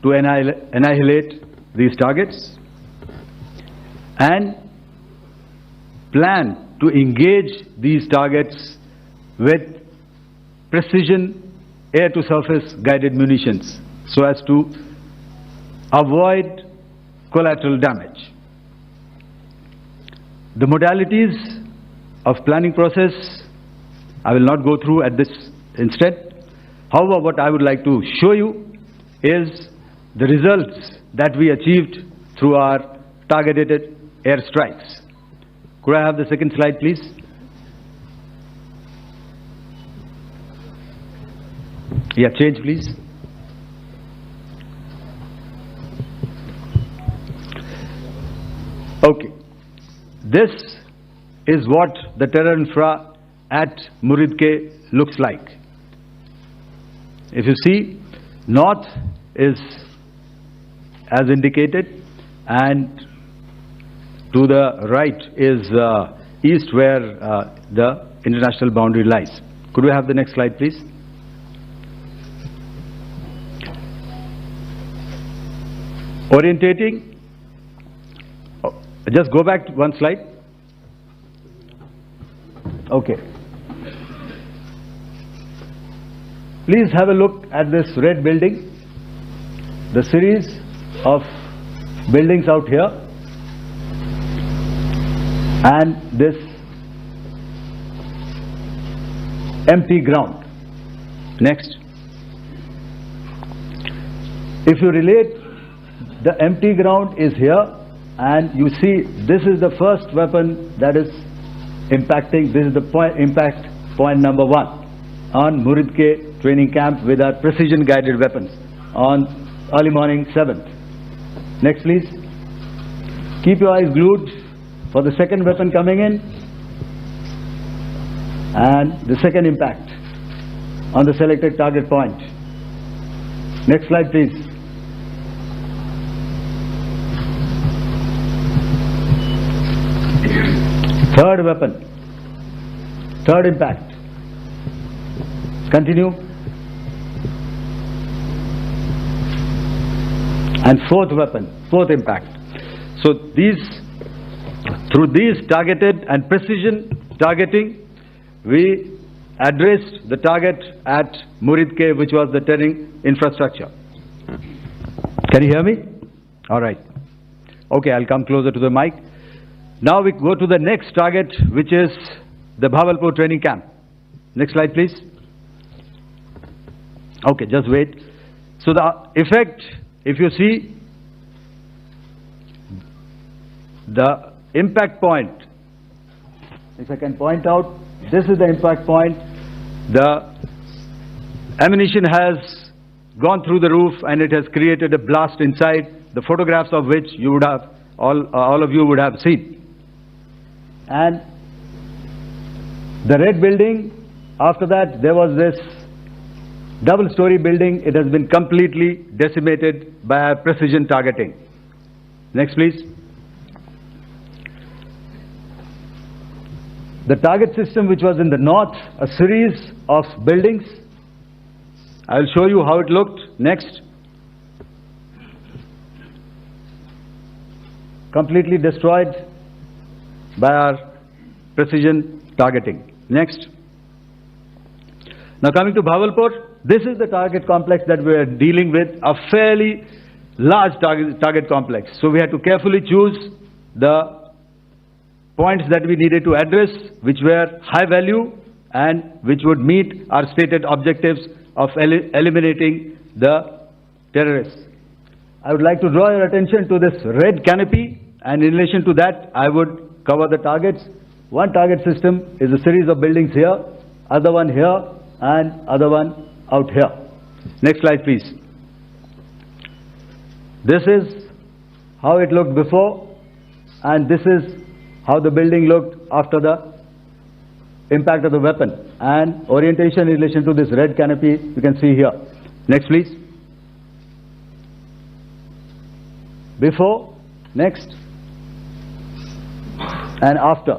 A: to annihilate these targets and plan to engage these targets with precision air-to-surface guided munitions so as to avoid collateral damage. The modalities of planning process I will not go through at this instant. However, what I would like to show you is the results that we achieved through our targeted air strikes. Could I have the second slide, please? Yeah, change please. this is what the terror infra at Muridke looks like. If you see, north is as indicated, and to the right is east, where the international boundary lies. Could we have the next slide, please? Orientating. Just go back to one slide. Okay. Please have a look at this red building, the series of buildings out here, and this empty ground. Next. If you relate, the empty ground is here, and you see this is the first weapon that is impacting. This is the impact point number 1 on Muridke training camp with our precision guided weapons on early morning 7th. Next please. Keep your eyes glued for the second weapon coming in and the second impact on the selected target point. Next slide please. Third weapon, third impact. Continue. And fourth weapon, fourth impact. So through these targeted and precision targeting, we addressed the target at Muridke, which was the terrain infrastructure. Can you hear me? All right. Okay, I'll come closer to the mic. Now we go to the next target, which is the Bhavalpur training camp. Next slide, please. Okay, just wait. So the effect, if you see, the impact point, if I can point out, this is the impact point. The ammunition has gone through the roof and it has created a blast inside, the photographs of which you would have, all of you would have seen. And the red building, after that there was this double-story building. It has been completely decimated by our precision targeting. Next please. The target system which was in the north, a series of buildings. I will show you how it looked. Next. Completely destroyed by our precision targeting. Next. Now coming to Bhavalpur, this is the target complex that we are dealing with, a fairly large target complex. So we had to carefully choose the points that we needed to address, which were high value and which would meet our stated objectives of eliminating the terrorists. I would like to draw your attention to this red canopy, and in relation to that I would cover the targets. One target system is a series of buildings here, other one here, and other one out here. Next slide please. This is how it looked before, and this is how the building looked after the impact of the weapon, and orientation in relation to this red canopy you can see here. Next please. Before, next, and after.